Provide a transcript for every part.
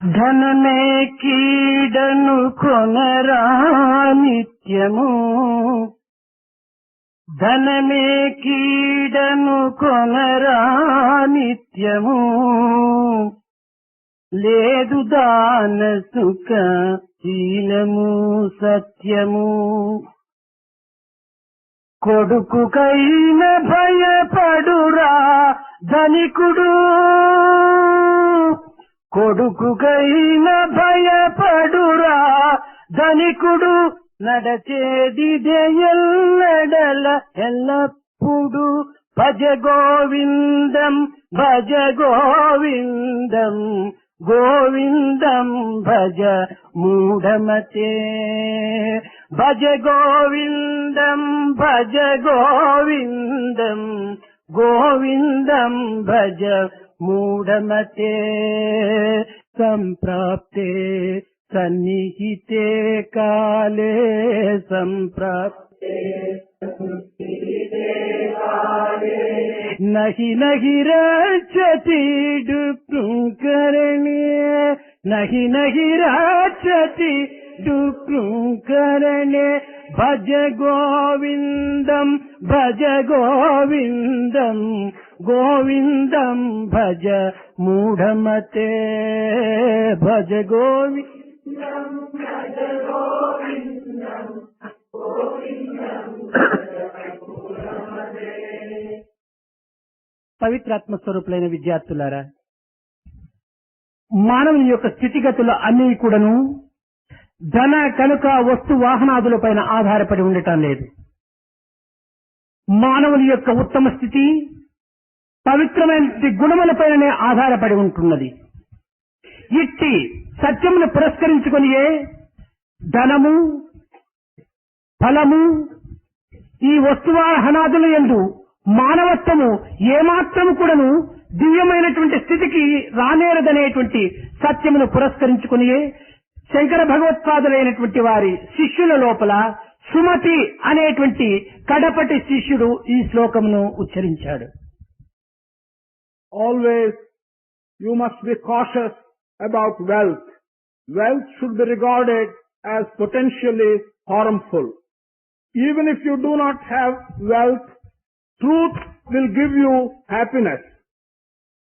ధనమే కీడను కొనరా నిత్యము, ధనమే కీడను కొనరా నిత్యము, లేదు దాన సుఖ శీలము సత్యము. కొడుకుకైన భయపడురా ధనికుడు, కొడుకుకైన భయపడురా ధనికుడు, నడచేదిదే ఎల్లడల ఎల్లప్పుడు. భజ గోవిందం భజ గోవిందం, గోవిందం భజ మూఢమతే. భజ గోవిందం భజ గోవిందం, గోవిందం భజ మూఢమతే. సంప్రాప్తే సన్నిహితే కాలే, సంప్రాప్తే నహి నహి రక్షతి డుక్రుంకరణే, నహి నహి రక్షతి డుక్రుంకరణే. భజ గోవిందం భజ గోవిందం, గోవిందం భజ మూఢమతే. భజ గోవిందం భజ గోవిందం, గోవిందం భజ మూఢమతే. పవిత్రాత్మ స్వరూపులైన విద్యార్థులారా, మానవుని యొక్క స్థితిగతులు అన్నీ కూడాను ధన కనుక వస్తు వాహనాదులపైన ఆధారపడి ఉండటం లేదు. మానవుని యొక్క ఉత్తమ స్థితి పవిత్రమైన గుణములపైననే ఆధారపడి ఉంటున్నది. ఇట్టి సత్యమును పురస్కరించుకొనియే ధనము, ఫలము, ఈ వస్తువాహనాదుల యందు మానవత్వము ఏమాత్రము కూడాను దివ్యమైనటువంటి స్థితికి రానేరదనేటువంటి సత్యమును పురస్కరించుకునియే శంకర భగవత్పాదులైనటువంటి వారి శిష్యుల లోపల సుమతి అనేటువంటి కడపటి శిష్యుడు ఈ శ్లోకమును ఉచ్చరించాడు. Always you must be cautious about wealth. Wealth should be regarded as potentially harmful. Even if you do not have wealth, truth will give you happiness.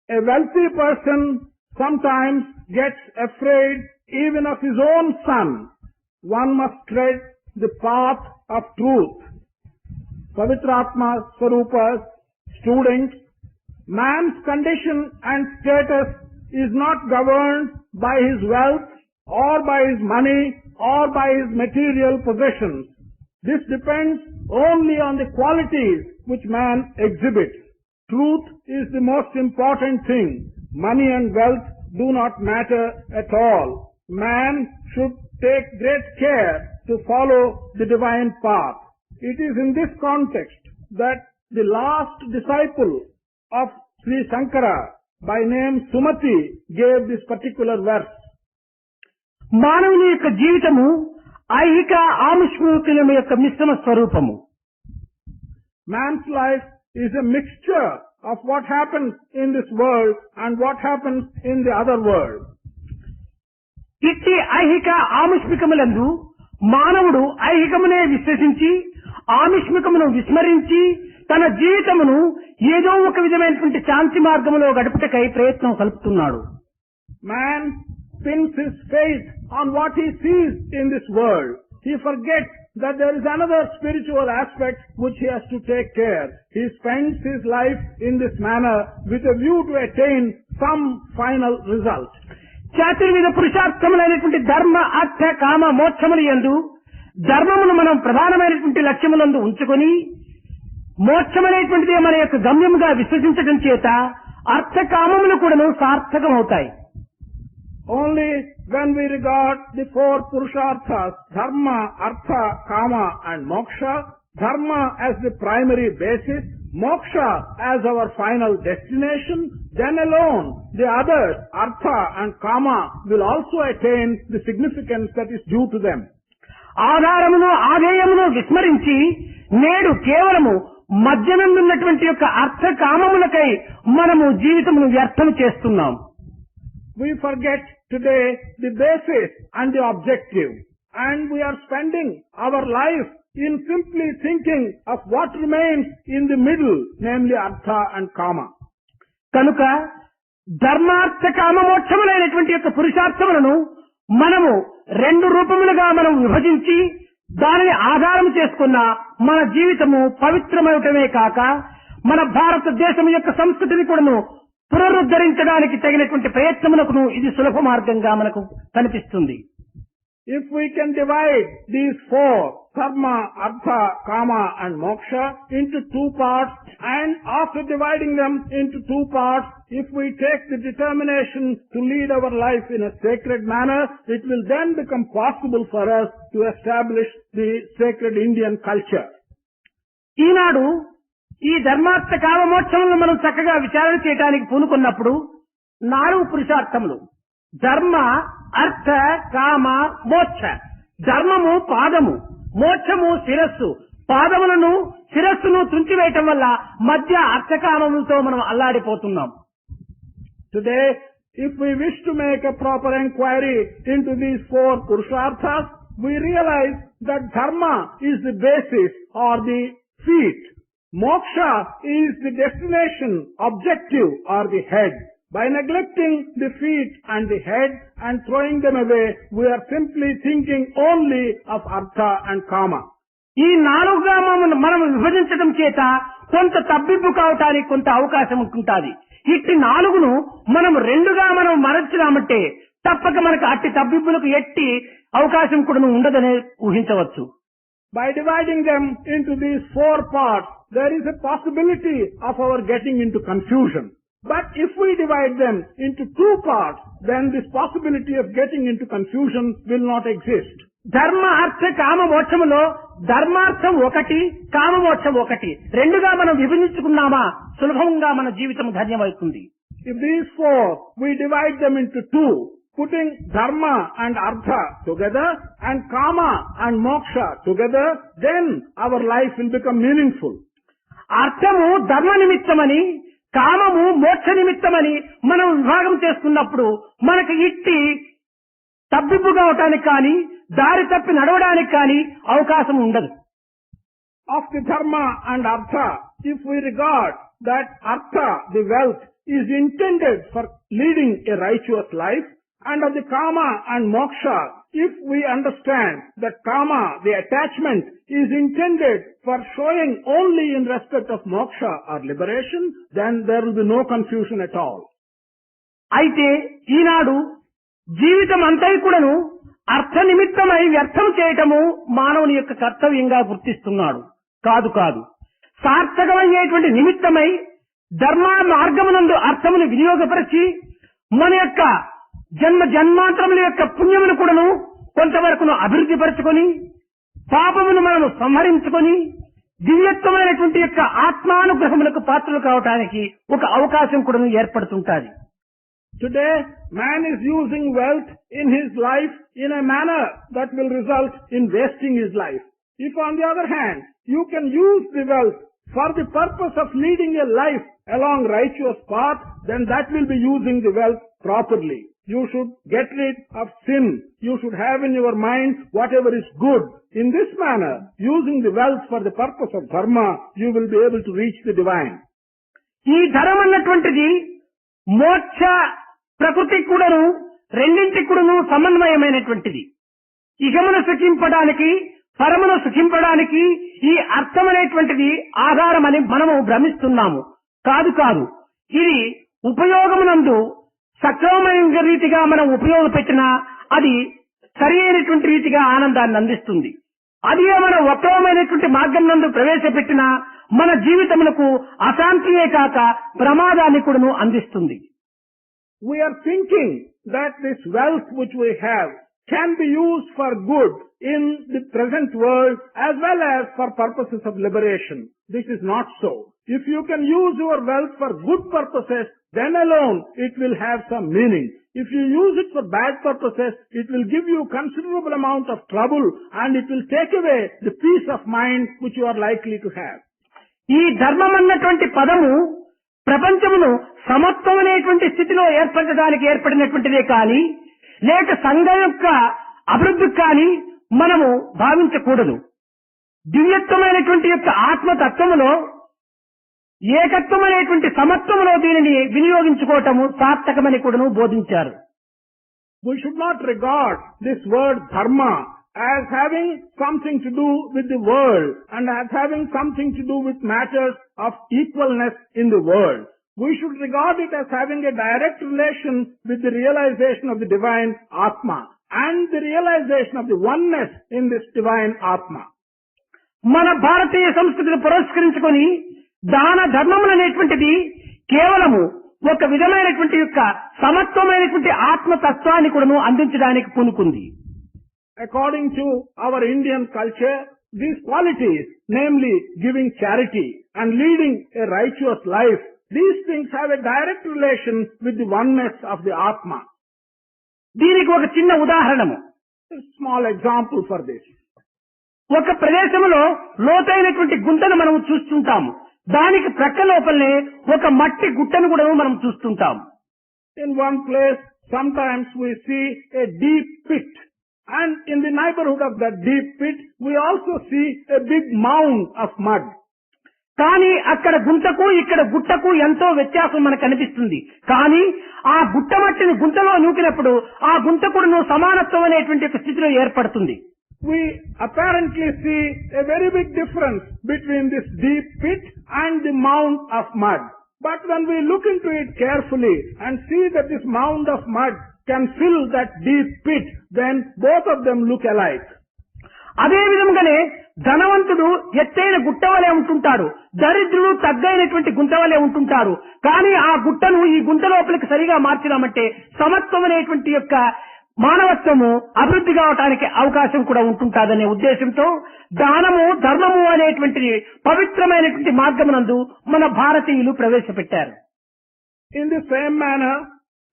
A wealthy person sometimes gets afraid even of his own son. One must tread the path of truth. Pavitratma Swarupas, students, man's condition and status is not governed by his wealth or by his money or by his material possessions. This depends only on the qualities which man exhibits. Truth is the most important thing. Money and wealth do not matter at all. Man should take great care to follow the divine path. It is in this context that the last disciple of Sri Shankara, by name Sumati, gave this particular verse. మానవుని యొక్క జీవితము ఐహిక ఆముష్మికముల యొక్క మిశ్రమ స్వరూపము. Man's life is a mixture of what happens in this world and what happens in the other world. ఇట్టి ఐహిక ఆముష్మికములందు మానవుడు ఐహికమునే విశ్వసించి ఆముష్మికమును విస్మరించి తన జీవితమును ఏదో ఒక విధమైనటువంటి శాంతి మార్గములో గడుపుటకై ప్రయత్నం కలుపుతున్నాడు. Man pins his faith on what he sees in this world. He forgets that there is another spiritual aspect which he has to take care. He spends his life in this manner with a view to attain some final result. చాతుర్విధ పురుషార్థములైనటువంటి ధర్మ అర్థ కామ మోక్షముల యందు ధర్మమును మనం ప్రధానమైనటువంటి లక్ష్యములందు ఉంచుకొని మోక్షమనేటువంటిదే మన యొక్క గమ్యముగా విశ్వసించడం చేత అర్థ కామములు కూడాను సార్థకమవుతాయి. Only when we regard the four purusharthas, dharma, artha, kama and moksha, dharma as the primary basis, moksha as our final destination, then alone the others, artha and kama, will also attain the significance that is due to them. ఆధారమును ఆధేయమును విస్మరించి నేడు కేవలము మధ్యనందున్నటువంటి యొక్క అర్థ కామములకై మనము జీవితమును వ్యర్థం చేస్తున్నాం. We forget today the basis and the objective, and we are spending our life in simply thinking of what remains in the middle, namely artha and kama. కనుక ధర్మార్థ కామ మోక్షములైనటువంటి యొక్క పురుషార్థములను మనము రెండు రూపములుగా మనం విభజించి దానిని ఆధారం చేసుకున్న మన జీవితము పవిత్రమవటమే కాక మన భారతదేశం యొక్క సంస్కృతిని కూడాను పునరుద్ధరించడానికి తగినటువంటి ప్రయత్నములకు ఇది సులభ మార్గంగా మనకు కనిపిస్తుంది. If we can divide these four, dharma, artha, kama and moksha, into two parts, and after dividing them into two parts, if we take the determination to lead our life in a sacred manner, it will then become possible for us to establish the sacred Indian culture. ఈనాడు ఈ ధర్మార్థ కామ మోక్షములను మనం చక్కగా విచారణ చేయడానికి పూనుకున్నప్పుడు 4 పురుషార్థములు ధర్మ, అర్థ, కామ, మోక్ష. ధర్మము పాదము, మోక్షము శిరస్సు. పాదములను శిరస్సును తుంచివేయటం వల్ల మధ్య అర్థకామములతో మనం అల్లాడిపోతున్నాం. Today, if we wish to make a proper inquiry into these 4 purusharthas, we realize that dharma is the basis or the feet. Moksha is the destination, objective or the head. By neglecting the feet and the head and throwing them away, we are simply thinking only of artha and kama. ఈ 4గా మనం విభజించడం చేత కొంత తబ్బిబ్బు కావటానికి కొంత అవకాశం ఉంటుంది. ఇట్టి 4ను మనం 2గా మనం మరచినామంటే తప్పక మనకు అట్టి తబ్బిబ్బులకు ఎట్టి అవకాశం కూడా ఉండదనే ఊహించవచ్చు. By dividing them into these 4 parts, there is a possibility of our getting into confusion. But if we divide them into 2 parts, then this possibility of getting into confusion will not exist. ధర్మ, అర్థ, కామ, మోక్షములో ధర్మార్థం ఒకటి, కామ మోక్షం ఒకటి. 2గా మనం విభజించుకున్నామా సులభంగా మన జీవితం ధన్యమవుతుంది. If these 4 we divide them into 2, putting dharma and artha together and kama and moksha together, then our life will become meaningful. అర్థము ధర్మ నిమిత్తమని, కామము మోక్ష నిమిత్తమని మనం విభాగం చేసుకున్నప్పుడు మనకు ఇట్టి తబ్బిబ్బుగా అవటానికి కానీ దారి తప్పి నడవడానికి కానీ అవకాశం ఉండదు. Of the dharma and artha, if we regard that artha, the wealth, is intended for leading a righteous life, and of the kama and moksha, if we understand that kama, the attachment, is intended for showing only in respect of moksha or liberation, then there will be no confusion at all. అయితే ఈనాడు జీవితం అంతా కూడాను అర్థ నిమిత్తమై వ్యర్థం చేయటము మానవుని యొక్క కర్తవ్యంగా గుర్తిస్తున్నాడు. కాదు సార్థకమయ్యేటువంటి నిమిత్తమై ధర్మ మార్గమునందు అర్థమును వినియోగపరిచి మన యొక్క జన్మాంతరముల యొక్క పుణ్యమును కూడాను కొంతవరకును అభివృద్ధి పరచుకొని పాపమును మనము సంహరించుకొని దివ్యత్వమైనటువంటి యొక్క ఆత్మానుగ్రహములకు పాత్రలు కావటానికి ఒక అవకాశం కూడా ఏర్పడుతుంటాది. Today, man is using wealth in his life in a manner that will result in wasting his life. If on the other hand, you can use the wealth for the purpose of leading a life along righteous path, then that will be using the wealth properly. You should get rid of sin. You should have in your mind whatever is good. In this manner, using the wealth for the purpose of dharma, you will be able to reach the divine. ఈ ధర్మం అన్నటువంటిది మోక్ష ప్రకృతి కూడాను రెండింటి కూడాను సమన్వయమైనటువంటిది. ఇహమును సుఖింపడానికి, పరమును సుఖింపడానికి ఈ అర్థమనేటువంటిది ఆధారమని మనము భ్రమిస్తున్నాము. కాదు ఇది ఉపయోగమునందు సక్రమమైన రీతిగా మనం ఉపయోగపెట్టినా అది సరి అయినటువంటి రీతిగా ఆనందాన్ని అందిస్తుంది. అది మనం ఉత్తమమైనటువంటి మార్గం నందు ప్రవేశపెట్టినా మన జీవితములకు అశాంతియే కాక ప్రమాదాన్ని కూడాను అందిస్తుంది. We are thinking that this wealth which we have can be used for good in the present world as well as for purposes of liberation. This is not so. If you can use your wealth for good purposes, then alone it will have some meaning. If you use it for bad purposes, it will give you considerable amount of trouble and it will take away the peace of mind which you are likely to have. ఈ ధర్మం అన్నటువంటి పదము ప్రపంచమును సమత్వమనేటువంటి స్థితిలో ఏర్పరచడానికి ఏర్పడినటువంటిదే కానీ లేక సంఘం యొక్క అభివృద్ధికి కానీ మనము భావించకూడదు. దివ్యత్వమైనటువంటి యొక్క ఆత్మతత్వములో ఏకత్వమైనటువంటి సమత్వములో దీనిని వినియోగించుకోవటము సార్థకమని కూడాను బోధించారు. We should not regard this word dharma as having something to do with the world and as having something to do with matters of equalness in the world. We should regard it as having a direct relation with the realization of the divine Atma and the realization of the oneness in this divine Atma. మన భారతీయ సంస్కృతిని పురస్కరించుకొని దాన ధర్మములు అనేటువంటిది కేవలము ఒక విధమైనటువంటి యొక్క సమత్వమైనటువంటి ఆత్మతత్వాన్ని కూడాను అందించడానికి పూనుకుంది. According to our Indian culture, these qualities, namely giving charity and leading a righteous life, these things have a direct relation with the oneness of the Atma. దీనికి ఒక చిన్న ఉదాహరణము, A small example for this. ఒక ప్రదేశంలో లోతైనటువంటి గుంటను మనం చూస్తుంటాము. దానికి ప్రక్క లోపలనే ఒక మట్టి గుట్టను కూడా మనం చూస్తుంటాము. In one place, sometimes we see a deep pit, and in the neighborhood of that deep pit, we also see a big mound of mud. కానీ అక్కడ గుంటకు ఇక్కడ గుట్టకు ఎంతో వ్యత్యాసం మనకు కనిపిస్తుంది. కానీ ఆ గుట్ట మట్టిని గుంటలో నూకినప్పుడు ఆ గుంట కూడా సమానత్వం అనేటువంటి ఒక స్థితిలో ఏర్పడుతుంది. We apparently see a very big difference between this deep pit and the mound of mud. But when we look into it carefully and see that this mound of mud can fill that deep pit, then both of them look alike. అదే విధంగానే ధనవంతుడు ఎత్తైన గుట్ట వలె ఉంటుంటాడు, దరిద్రుడు తగ్గైనటువంటి గుంట వలె ఉంటుంటారు. కానీ ఆ గుట్టను ఈ గుంట లోపలికి సరిగా మార్చినామంటే సమత్వం అనేటువంటి యొక్క మానవత్వము అభివృద్ధి కావటానికి అవకాశం కూడా ఉంటుంటాదనే ఉద్దేశంతో దానము ధర్మము అనేటువంటి పవిత్రమైనటువంటి మార్గమునందు మన భారతీయులు ప్రవేశపెట్టారు. In the same manner,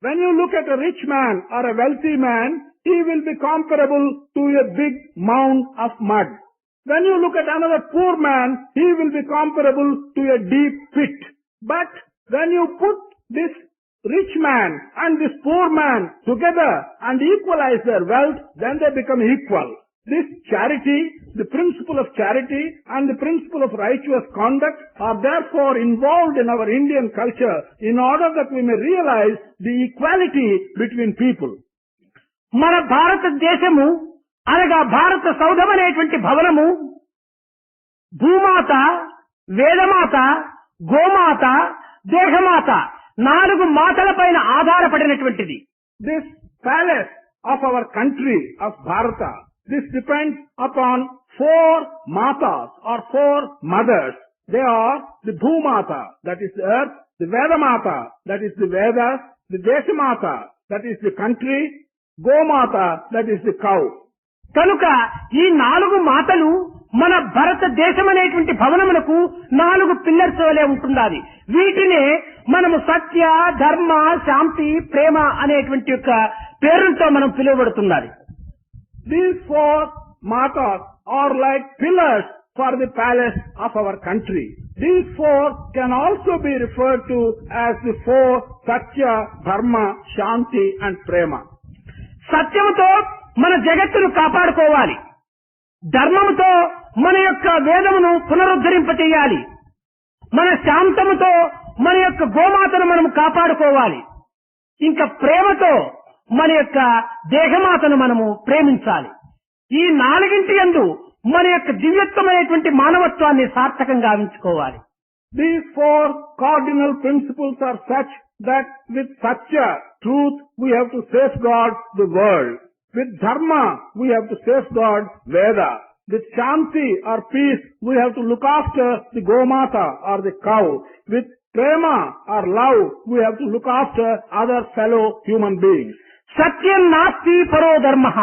when you look at a rich man or a wealthy man, he will be comparable to a big mound of mud. When you look at another poor man, he will be comparable to a deep pit. But when you put this rich man and this poor man together and equalize their wealth, then they become equal. This charity, the principle of charity and the principle of righteous conduct are therefore involved in our Indian culture in order that we may realize the equality between people. మన భారతదేశము అనగా భారత సౌధం అనేటువంటి భవనము భూమాత, వేదమాత, గోమాత, దేహమాత 4 మాతల పైన ఆధారపడినటువంటిది. This palace of our country of Bharata, this depends upon 4 matas or 4 mothers. They are the Bhumata, that is the earth, the Vedamata, that is the Vedas, the Deshamata, that is the country, Gomata, that is the cow. కనుక ఈ 4 మాతలు మన భారతదేశం అనేటువంటి భవనమునకు 4 pillars వలె ఉంటున్నది. వీటినే మనము సత్య, ధర్మ, శాంతి, ప్రేమ అనేటువంటి యొక్క పేరులతో మనం పిలువబడుతున్నది. These 4 matas are like pillars for the palace of our country. These 4 can also be referred to as the 4 Satya, Dharma, Shanti and Prema. సత్యముతో మన జగత్తును కాపాడుకోవాలి, ధర్మముతో మన యొక్క వేదమును పునరుద్ధరింపచేయాలి, మన శాంతముతో మన యొక్క గోమాతను మనము కాపాడుకోవాలి, ఇంకా ప్రేమతో మన యొక్క దేహమాతను మనము ప్రేమించాలి. ఈ 4 యందు మన యొక్క దివ్యత్వమైనటువంటి మానవత్వాన్ని సార్థకంగా గావించుకోవాలి. These 4 cardinal principles are such that with Satya, truth, we have to safeguard the world. With Dharma, we have to safeguard Veda. With Shanti or peace, we have to look after the Gomata or the cow. With Prema or love, we have to look after other fellow human beings. సత్యం నాస్తి పరో ధర్మః.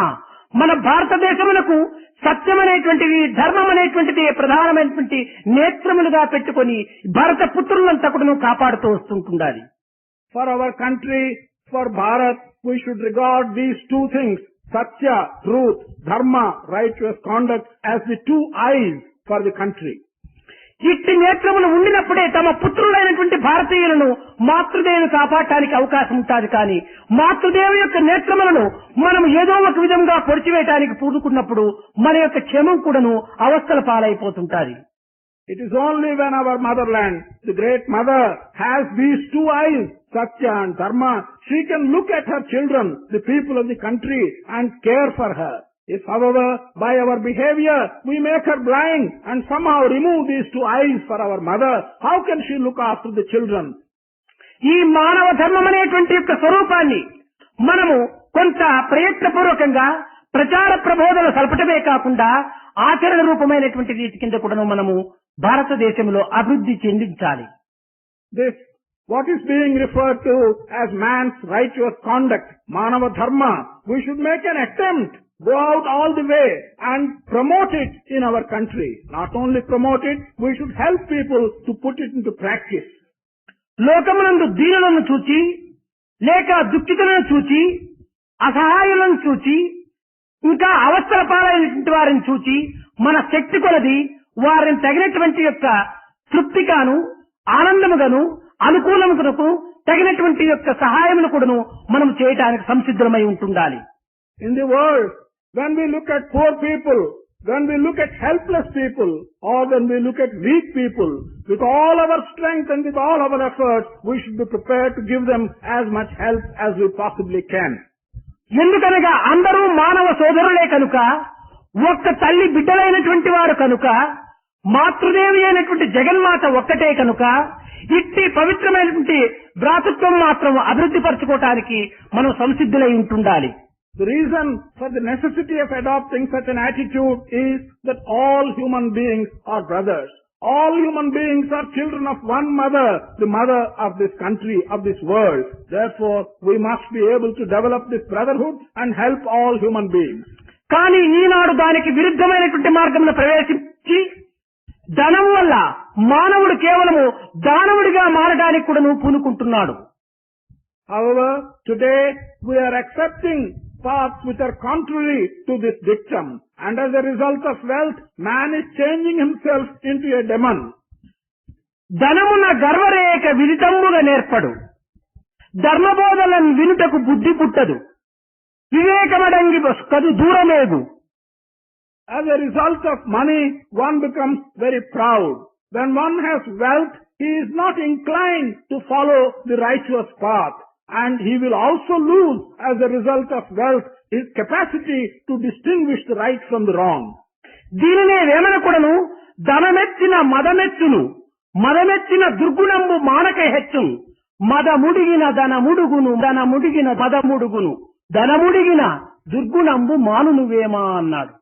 మన భారతదేశమునకు సత్యం అనేటువంటిది, ధర్మం అనేటువంటిది ప్రధానమైనటువంటి నేత్రములుగా పెట్టుకొని భారత పుత్రులంతా కూడా కాపాడుతూ వస్తుంటుండాలి. For our country, for Bharat, we should regard these 2 things, Satya, truth, Dharma, righteous conduct, as the 2 eyes for the country. ఇట్టి నేత్రములు ఉండినప్పుడే తమ పుత్రులైనటువంటి భారతీయులను మాతృదేవిని కాపాడటానికి అవకాశం ఉంటుంది. కానీ మాతృదేవి యొక్క నేత్రములను మనం ఏదో ఒక విధంగా పొడిచివేయటానికి పూనుకున్నప్పుడు మన యొక్క క్షేమం కూడాను అవస్థల పాలైపోతుంటాది. It is only when our motherland, the great mother, has these two eyes, Satya and Dharma, she can look at her children, the people of the country, and care for her. If, however, by our behavior we make her blind and somehow remove these two eyes for our mother, how can she look after the children? ఈ మానవ ధర్మం అనేటువంటి యొక్క స్వరూపాన్ని మనము కొంత ప్రయత్నపూర్వకంగా ప్రచార ప్రబోధన సల్పటమే కాకుండా ఆచరణ రూపమైనటువంటి రీతి కింద కూడా మనము భారతదేశంలో అభివృద్ధి చెందించాలి. This, what is being referred to as man's righteous conduct, Manava Dharma, we should make an attempt, go out all the way and promote it in our country. Not only promote it, we should help people to put it into practice. లోకమునందు దీనులను చూచి, లేక దుఃఖితులను చూచి, అసహాయులను చూచి, ఇంకా అవస్థల పాలైనటువంటి వారిని చూచి మన శక్తి కొలది వారిని తగినటువంటి యొక్క తృప్తిగాను, ఆనందముగాను, అనుకూలముగాను తగినటువంటి యొక్క సహాయమును కూడాను మనం చేయడానికి సంసిద్ధమై ఉంటుండాలి. In the world, when we look at poor people, when we look at helpless people, or when we look at weak people, with all our strength and with all our efforts, we should be prepared to give them as much help as we possibly can. ఎందుకనగా అందరూ మానవ సోదరులే కనుక, ఒక్క తల్లి బిడ్డలైనటువంటి వారు కనుక, మాతృదేవి అయినటువంటి జగన్మాత ఒక్కటే కనుక, ఇట్టి పవిత్రమైనటువంటి భ్రాతృత్వం మాత్రం అభివృద్ధి పరచుకోవటానికి మనం సంసిద్ధులై ఉంటుండాలి. The reason for the necessity of adopting such an attitude is that all human beings are brothers. All human beings are children of one mother, the mother of this country, of this world. Therefore, we must be able to develop this brotherhood and help all human beings. కానీ ఈనాడు దానికి విరుద్ధమైనటువంటి మార్గంలో ప్రవేశించి ధనం వల్ల మానవుడు కేవలము దానవుడిగా మారడానికి కూడా పూనుకుంటున్నాడు. However, today we are accepting paths which are contrary to this dictum, and as a result of wealth, man is changing himself into a demon. ధనమున గర్వరేఖ విదితముగా నేర్పడు, ధర్మబోధలను వినుటకు బుద్ధి పుట్టదు, వివేకమడంగి కదు దూరమేగు. As a result of money, one becomes very proud. When one has wealth, he is not inclined to follow the righteous path, and he will also lose, as a result of wealth, his capacity to distinguish the right from the wrong. దీనినే వేమన కూడాను ధనమెచ్చిన మదమెచ్చును, మదమెచ్చిన దుర్గుణంబు మానక హెచ్చును, మదముడిగిన ధనముడుగును, ధనముడిగిన మదముడుగును, ధనముడిగిన దుర్గుణంబు మానునువేమా అన్నాడు.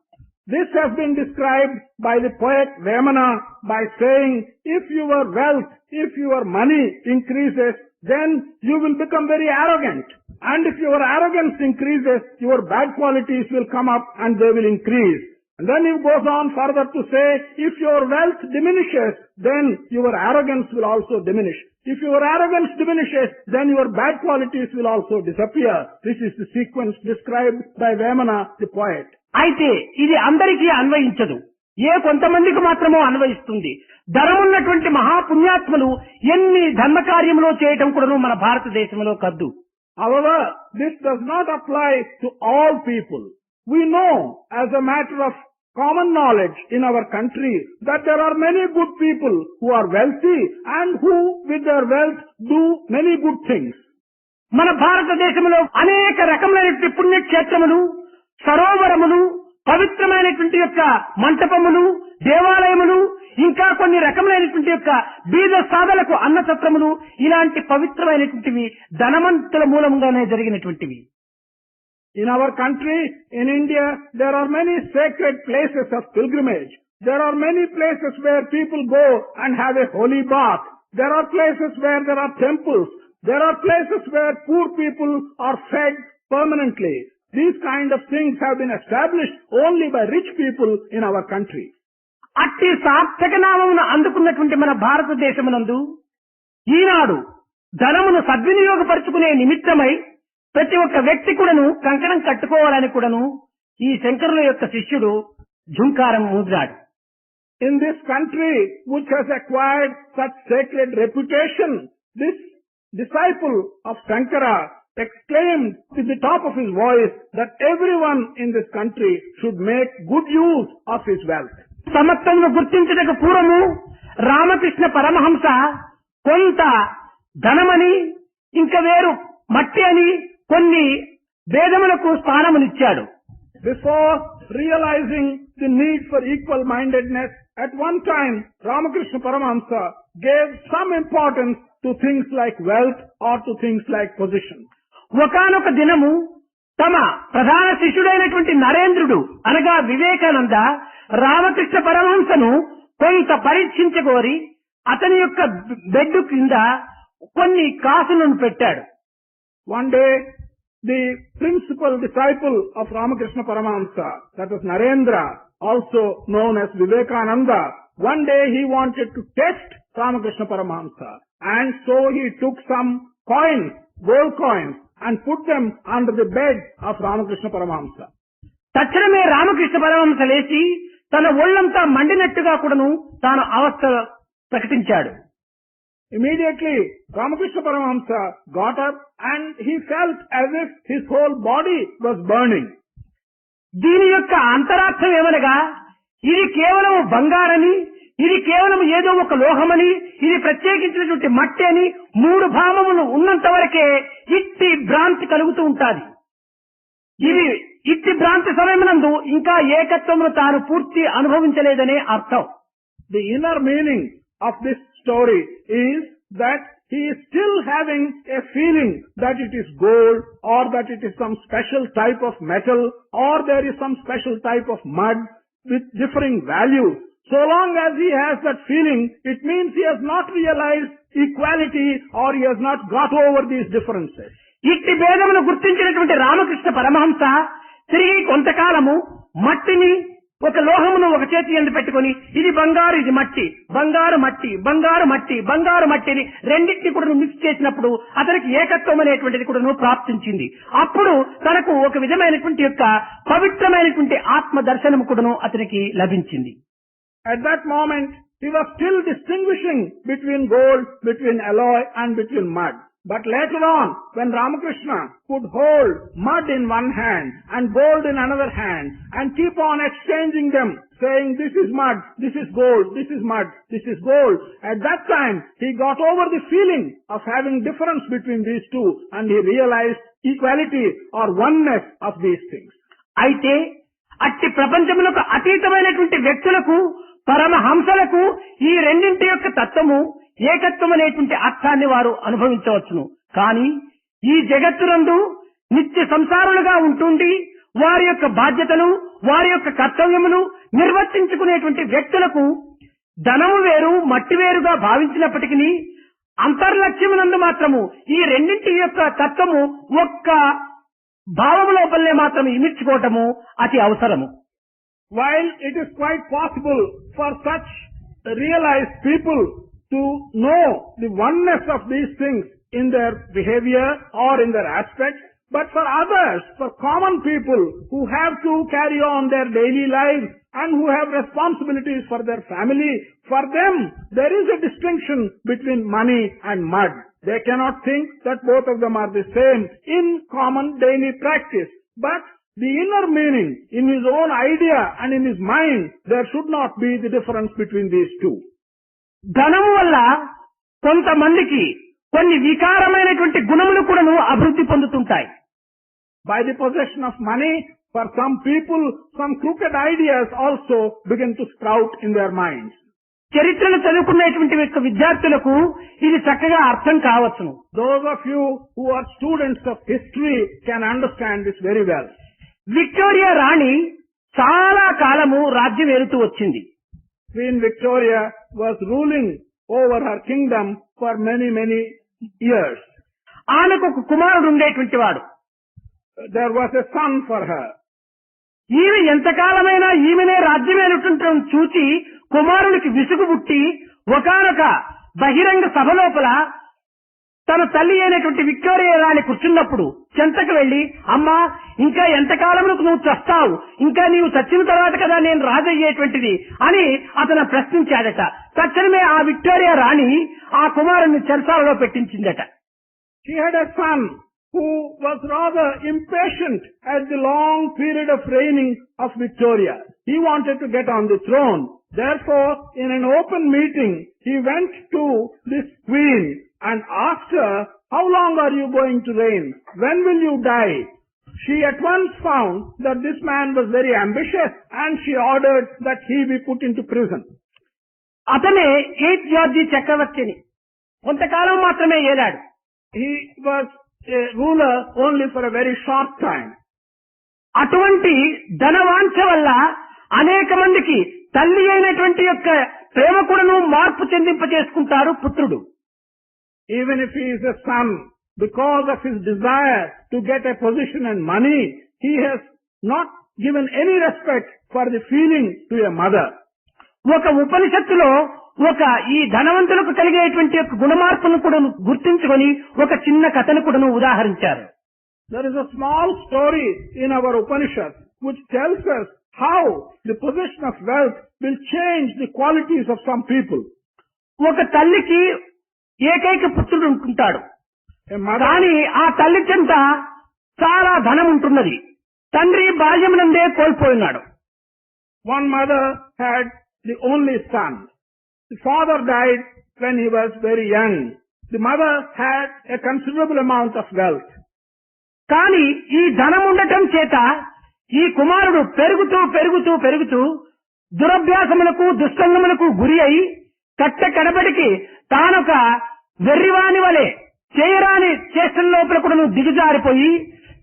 This has been described by the poet Vemana by saying, if your wealth, if your money increases, then you will become very arrogant. And if your arrogance increases, your bad qualities will come up and they will increase. And then he goes on further to say, if your wealth diminishes, then your arrogance will also diminish. If your arrogance diminishes, then your bad qualities will also disappear. This is the sequence described by Vemana, the poet. అయితే ఇది అందరికీ అన్వయించదు, ఏ కొంతమందికి మాత్రమో అన్వయిస్తుంది. ధనమున్నటువంటి మహాపుణ్యాత్ములు ఎన్ని ధర్మకార్యములో చేయటం కూడా మన భారతదేశంలో కద్దు. However, this does not apply to all people. We know, as a matter of common knowledge in our country, that there are many good people who are wealthy and who, with their wealth, do many good things. మన భారతదేశంలో అనేక రకములైనటువంటి పుణ్యక్షేత్రములు, సరోవరములు, పవిత్రమైనటువంటి యొక్క మంటపములు, దేవాలయములు, ఇంకా కొన్ని రకములైనటువంటి యొక్క బీద సాధలకు అన్నసత్రములు, ఇలాంటి పవిత్రమైనటువంటివి ధనవంతుల మూలంగానే జరిగినటువంటివి. In our country, in India, there are many sacred places of pilgrimage. There are many places where people go and have a holy bath. There are places where there are temples. There are places where poor people are fed permanently. These kind of things have been established only by rich people in our country. అట్టి సార్థక నామమును అందుకున్నటువంటి మన భారతదేశమునందు ఈనాడు ధనమును సద్వినియోగపరుచుకునే నిమిత్తమై ప్రతి ఒక్క వ్యక్తి కూడాను కంకణం కట్టుకోవాలని కూడాను ఈ శంకరుల యొక్క శిష్యుడు ఝుంకారం ఊదాడు. in this country which has acquired such sacred reputation, this disciple of Shankara exclaimed with the top of his voice that everyone in this country should make good use of his wealth. సమత్వమును గుర్తించటకు పూర్వము రామకృష్ణ పరమహంస కొంత ధనమని ఇంకా వేరు మట్టి అని కొన్ని భేదములకు స్థానమునిచ్చాడు. Before realizing the need for equal-mindedness, at one time Ramakrishna Paramahamsa gave some importance to things like wealth or to things like position. ఒకానొక దినము తమ ప్రధాన శిష్యుడైనటువంటి నరేంద్రుడు అనగా వివేకానంద రామకృష్ణ పరమహంసను కొంత పరీక్షించగోరి అతని యొక్క బెడ్ కింద కొన్ని కాసులను పెట్టాడు. One day, the principal disciple of Ramakrishna Paramahamsa, that was Narendra, also known as Vivekananda, one day he wanted to test Ramakrishna Paramahamsa, and so he took some coins, gold coins, and put them under the bed of Ramakrishna Paramahamsa. తక్షణమే రామకృష్ణ పరమహంస లేచి తన ఒళ్ళంతా మండినట్టుగా కూడాను తాను అవస్థ ప్రకటించాడు. Immediately, Ramakrishna Paramahamsa got up and he felt as if his whole body was burning. దీని యొక్క అంతరార్థం ఏమనగా ఇది కేవలం బంగారని, ఇది కేవలం ఏదో ఒక లోహమని, ఇది ప్రత్యేకించినటువంటి మట్టి అని మూడు భావములు ఉన్నంత వరకే ఇట్టి భ్రాంతి కలుగుతూ ఉంటాది. ఇది ఇట్టి భ్రాంతి సమయమునందు ఇంకా ఏకత్వమును తాను పూర్తి అనుభవించలేదనే అర్థం. The inner meaning of this story is that he is still having a feeling that it is gold or that it is some special type of metal or there is some special type of mud with differing values. So long as he has that feeling, it means he has not realized equality or he has not got over these differences. ఇట్టి భేదమును గుర్తించినటువంటి రామకృష్ణ పరమహంస తిరిగి కొంతకాలము మట్టిని ఒక లోహమును ఒక చేతి యందు పెట్టుకుని ఇది బంగారు, ఇది మట్టి, బంగారు మట్టి, బంగారు మట్టి, బంగారు మట్టిని రెండింటిని కూడా మిక్స్ చేసినప్పుడు అతనికి ఏకత్వం అనేటువంటిది కూడా ప్రాప్తించింది. అప్పుడు తనకు ఒక విధమైనటువంటి యొక్క పవిత్రమైనటువంటి ఆత్మ దర్శనము కూడాను అతనికి లభించింది. At that moment, he was still distinguishing between gold, between alloy and between mud. But later on, when Ramakrishna could hold mud in one hand and gold in another hand and keep on exchanging them, saying this is mud, this is gold, this is mud, this is gold, at that time he got over the feeling of having difference between these two and he realized equality or oneness of these things. అయితే అట్టి ప్రపంచములకు అతీతమైనటువంటి వ్యక్తులకు, పరమహంసలకు ఈ రెండింటి యొక్క తత్వము ఏకత్వం అనేటువంటి అర్థాన్ని వారు అనుభవించవచ్చును. కానీ ఈ జగత్తునందు నిత్య సంసారులుగా ఉంటుండి వారి యొక్క బాధ్యతలు, వారి యొక్క కర్తవ్యములు నిర్వర్తించుకునేటువంటి వ్యక్తులకు ధనము వేరు, మట్టి వేరుగా భావించినప్పటికీ అంతర్లక్ష్యమునందు మాత్రము ఈ రెండింటి యొక్క తత్వము ఒక్క భావము లోపలనే మాత్రం ఇమిడ్చుకోవటము అతి అవసరము. While it is quite possible for such realized people to know the oneness of these things in their behavior or in their aspects, but for others, for common people who have to carry on their daily lives and who have responsibilities for their family, for them there is a distinction between money and mud. They cannot think that both of them are the same in common daily practice, but the inner meaning in his own idea and in his mind, there should not be the difference between these two. ధనము వల్ల కొంతమందికి కొన్ని వికారమైనటువంటి గుణములు కూడాను అభివృద్ధి పొందుతుంటాయి. By the possession of money, for some people, some crooked ideas also begin to sprout in their minds. చరిత్రను చదువుకునేటువంటి విద్యార్థులకు ఇది చక్కగా అర్థం కావచ్చును. Those of you who are students of history can understand this very well. Victoria రాణి చాలా కాలము రాజ్యం ఏలుతూ వచ్చింది. Queen Victoria was ruling over her kingdom for many years. ఆమెకు ఒక కుమారుడు ఉండేటువంటి వాడు. There was a son for her. ఈమె ఎంతకాలమైనా ఈమెనే రాజ్యమేలుతుండటం చూచి కుమారునికి విసుగు పుట్టి ఒకానొక బహిరంగ సభ లోపల తన తల్లి అయినటువంటి విక్టోరియా రాణి కూర్చున్నప్పుడు చెంతకు వెళ్లి, అమ్మా ఇంకా ఎంతకాలమునకు నువ్వు చస్తావు, ఇంకా నీవు చచ్చిన తర్వాత కదా నేను రాజయ్యేటువంటిది అని అతను ప్రశ్నించాడట. తక్షణమే ఆ విక్టోరియా రాణి ఆ కుమారుణ్ణి చెరసాలలో పెట్టించిందట. She had a son who was rather impatient at the long period of reigning of Victoria. He wanted to get on the throne. Therefore, in an open meeting, he went to this queen and asked her, how long are you going to reign? When will you die? She at once found that this man was very ambitious and she ordered that he be put into prison. అతనే 8th George చక్రవర్తిని. కొంతకాలం మాత్రమే ఏలాడు. He was a ruler only for a very short time. అటువంటి ధనవాంఛ వల్ల అనేక మందికి తల్లి అయినటువంటి యొక్క ప్రేమ కూడాను మార్పు చెందింప చేసుకుంటారు పుత్రుడు. Even if he is a son, because of his desire to get a position and money, he has not given any respect for the feeling to a mother. ఒక ఉపనిషత్తులో ఒక ఈ ధనవంతులకు కలిగేటువంటి యొక్క గుణమార్పును కూడా గుర్తించుకొని ఒక చిన్న కథను కూడా ఉదాహరించారు. There is a small story in our Upanishad which tells us how the possession of wealth will change the qualities of some people. ఒక తల్లికి ఏకైక పుత్రుడు ఉంటుంటాడు. కానీ ఆ తల్లి చెంత చాలా ధనం ఉంటున్నది. తండ్రి బాల్యమునందే కోల్పోయినాడు. One mother had the only son. The father died when he was very young. The mother had a considerable amount of wealth. కానీ ఈ ధనం ఉండటం చేత ఈ కుమారుడు పెరుగుతూ పెరుగుతూ పెరుగుతూ దురభ్యాసములకు దుస్సంగములకు గురి అయి కడబడికి తానొక వెర్రివాని వలె చేయరాని చేష్టల లోపల కూడా దిగజారిపోయి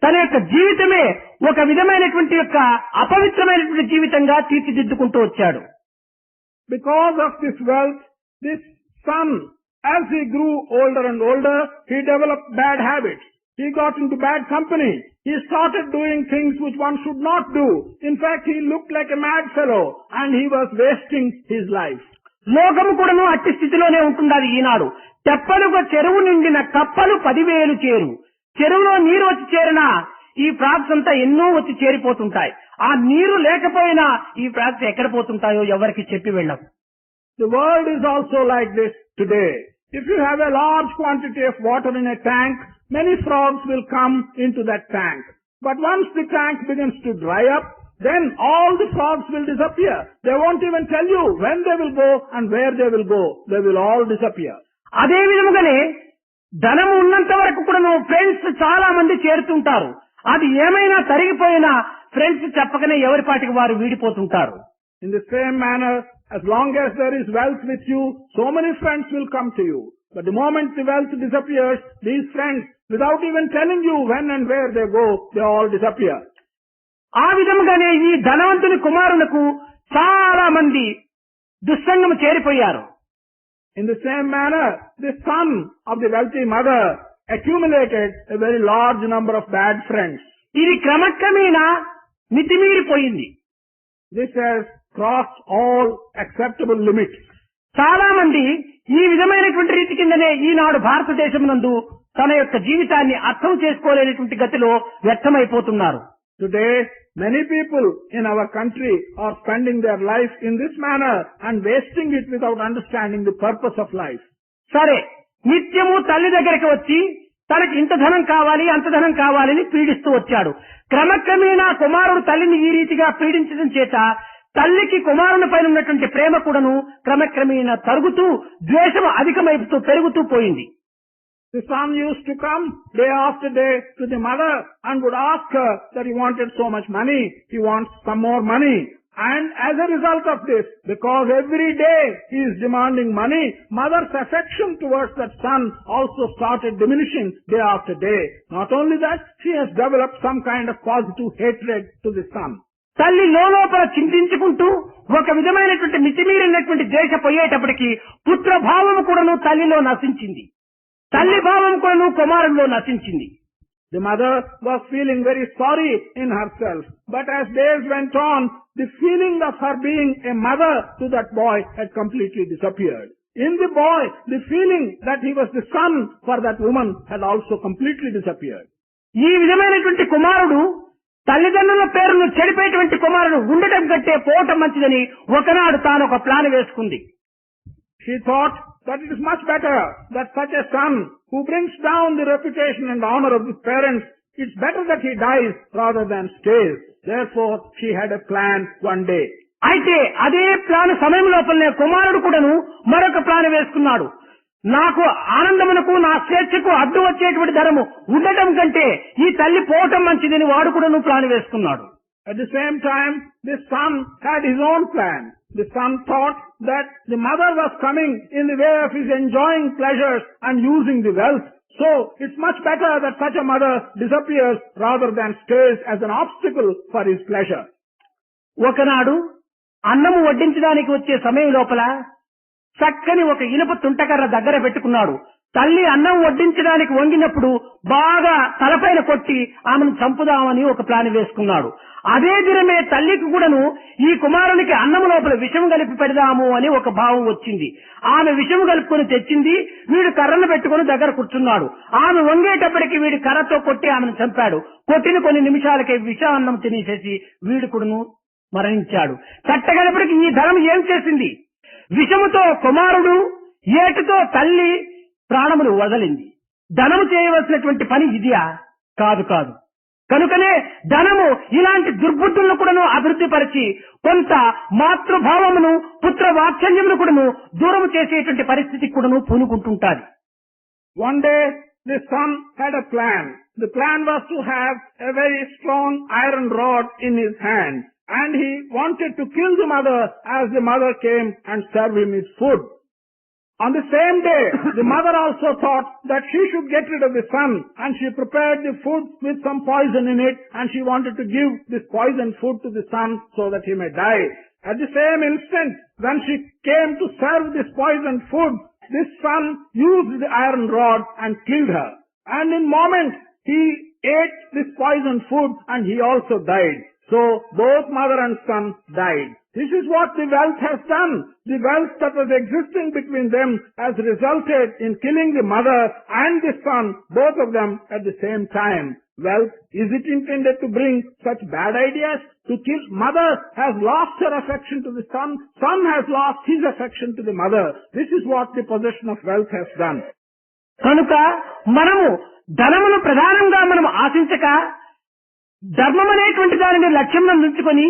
తన యొక్క జీవితమే ఒక విధమైనటువంటి యొక్క అపవిత్రమైనటువంటి జీవితంగా తీర్చిదిద్దుకుంటూ వచ్చాడు. Because of this wealth, this son, as he grew older and older, he developed bad habits. He got into bad company. He started doing things which one should not do. In fact, he looked like a mad fellow and he was wasting his life. లోకము కూడాను అట్టి స్థితిలోనే ఉంటున్నది ఈనాడు. తెప్పలుగా చెరువు నిండిన కప్పలు 10,000 చేరు. చెరువులో నీరు వచ్చి చేరినా ఈ ప్రాప్స్ అంతా ఎన్నో వచ్చి చేరిపోతుంటాయి. ఆ నీరు లేకపోయినా ఈ ప్రాప్స్ ఎక్కడ పోతుంటాయో ఎవరికి చెప్పి వెళ్ళం. The world is also like this today. If you have a large quantity of water in a tank, many frogs will come into that tank. But once the tank begins to dry up, then all the frogs will disappear. They won't even tell you when they will go and where they will go. They will all disappear. అదే విధముగానే ధనము ఉన్నంత వరకు కూడా friends చాలా మంది చేరుతుంటారు. అది ఏమైనా తరిగిపోయినా ఫ్రెండ్స్ చెప్పకనే ఎవరి పాటికి వారు వీడిపోతుంటారు. In the same manner, as long as there is wealth with you, so many friends will come to you. But the moment the wealth disappears, these friends, without even telling you when and where they go, they all disappear. ఆ విధముగానే ఈ ధనవంతుని కుమారులకు చాలా మంది దుస్సంగము చేరిపోయారు. In the same manner, the son of the wealthy mother accumulated a very large number of bad friends. ఇది క్రమక్రమేణా మితిమీరిపోయింది. This has crossed all acceptable limits. చాలా మంది ఈ విధమైనటువంటి రీతి కిందనే ఈనాడు భారతదేశం నందు తన యొక్క జీవితాన్ని అర్థం చేసుకోలేనటువంటి గతిలో వ్యర్థమైపోతున్నారు. Today, many people in our country are spending their life in this manner and wasting it without understanding the purpose of life. సరే, నిత్యము తల్లి దగ్గరికి వచ్చి తనకి ఇంత ధనం కావాలి అంత ధనం కావాలని పీడిస్తూ వచ్చాడు. క్రమక్రమేణా కుమారుడు తల్లిని ఈ రీతిగా పీడించడం చేత తల్లికి కుమారుని పైన ఉన్నటువంటి ప్రేమ కూడాను క్రమక్రమేణా తరుగుతూ ద్వేషం అధికమైపుతూ పెరుగుతూ పోయింది. The son used to come day after day to the mother and would ask her that he wanted so much money, he wants some more money. And as a result of this, because every day he is demanding money, mother's affection towards that son also started diminishing day after day. Not only that, she has developed some kind of positive hatred to the son. తల్లి లోపల చింతించుకుంటూ ఒక విధమైనటువంటి మితిమీరినటువంటి ద్వేష పోయేటప్పటికి పుత్ర భావము కూడాను తల్లిలో నశించింది. తల్లి భావం కూడాను కుమారుల్లో నశించింది. The mother was feeling very sorry in herself, but as days went on, the feeling of her being a mother to that boy had completely disappeared. In the boy, the feeling that he was the son for that woman had also completely disappeared. ఈ విధమైనటువంటి కుమారుడు తల్లిదండ్రుల పేరును చెడిపోయేటువంటి కుమారుడు ఉండటం కంటే పోవటం మంచిదని ఒకనాడు తాను ఒక ప్లాన్ వేసుకుంది. She thought that it is much better that such a son who brings down the reputation and honor of his parents, it's better that he dies rather than stays. Therefore, she had a plan one day. అయితే అదే plan సమయం లోపలనే కుమారుడు కూడాను మరొక plan వేసుకున్నాడు. నాకు ఆనందమునకు నా స్వేచ్ఛకు అడ్డు వచ్చేటువంటి ధరము ఉండటం కంటే ఈ తల్లి పోవటం మంచిదని వాడు కూడాను ప్లాన్ వేసుకున్నాడు. At the same time, the son had his own plan. The son thought that the mother was coming in the way of his enjoying pleasures and using the wealth. So, it's much better that such a mother disappears rather than stays as an obstacle for his pleasure. ఒకనాడు అన్నము వడ్డించడానికి వచ్చే సమయం లోపల చక్కని ఒక ఇనుప తుంటకర్ర దగ్గర పెట్టుకున్నాడు. తల్లి అన్నం వడ్డించడానికి వంగినప్పుడు బాగా తలపైన కొట్టి ఆమెను చంపుదామని ఒక ప్లాన్ వేసుకున్నాడు. అదే దినమే తల్లికి కూడాను ఈ కుమారునికి అన్నం లోపల విషం కలిపి పెడదాము అని ఒక భావం వచ్చింది. ఆమె విషం కలుపుకొని తెచ్చింది. వీడు కర్రను పెట్టుకుని దగ్గర కూర్చున్నాడు. ఆమె వంగేటప్పటికి వీడు కర్రతో కొట్టి ఆమెను చంపాడు. కొట్టిన కొన్ని నిమిషాలకే విషం అన్నం తినేసేసి వీడు కూడాను మరణించాడు. కట్టగలపటికి ఈ ధనం ఏం చేసింది? విషముతో కుమారుడు, ఏటుతో తల్లి ప్రాణములు వదలింది. ధనము చేయవలసినటువంటి పని ఇదియా? కాదు కాదు. కనుకనే ధనము ఇలాంటి దుర్బుద్ధులను కూడాను అభివృద్ధి పరిచి కొంత మాతృభావమును పుత్ర వాత్సల్యమును కూడాను దూరము చేసేటువంటి పరిస్థితికి కూడాను పూనుకుంటుంటాది. One day the son had a plan. The plan was to have a very strong iron rod in his hand, and he wanted to kill the mother as the mother came and serve him his food. On the same day, the mother also thought that she should get rid of the son, and she prepared the food with some poison in it, and she wanted to give this poisoned food to the son so that he may die. At the same instant, when she came to serve this poisoned food, this son used the iron rod and killed her. And in a moment, he ate this poisoned food and he also died. So, both mother and son died. This is what the wealth has done. The wealth that was existing between them has resulted in killing the mother and the son, both of them at the same time. Wealth, is it intended to bring such bad ideas? To kill, mother has lost her affection to the son has lost his affection to the mother. This is what the possession of wealth has done. కనుక మనము ధనమును ప్రధానంగా మనం ఆశించక ధర్మం అనేటువంటి దానిని లక్ష్యంలో ఉంచుకొని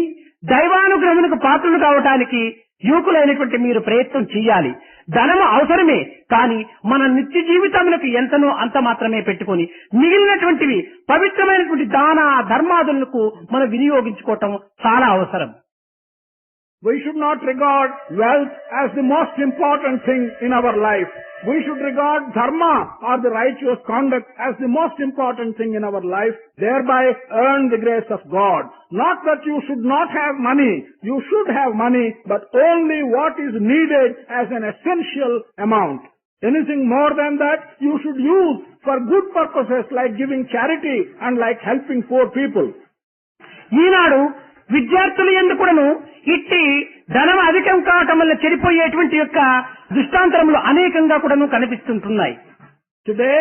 దైవానుగ్రహమునకు పాత్రలు కావటానికి యువకులైనటువంటి మీరు ప్రయత్నం చేయాలి. ధనము అవసరమే, కానీ మన నిత్య జీవితములకు ఎంతనో అంత మాత్రమే పెట్టుకొని మిగిలినటువంటివి పవిత్రమైనటువంటి దాన ధర్మాదులకు మనం వినియోగించుకోవటం చాలా అవసరం. We should not regard wealth as the most important thing in our life. We should regard dharma or the righteous conduct as the most important thing in our life, thereby earn the grace of God. Not that you should not have money. You should have money, but only what is needed as an essential amount. Anything more than that, you should use for good purposes like giving charity and like helping poor people. ఈనాడు విద్యార్థులు ఎందుకును ఇట్టి ధనం అధికం కావటం వల్ల చెడిపోయేటువంటి యొక్క దృష్టాంతరములు అనేకంగా కూడాను కనిపిస్తుంటున్నాయి. Today,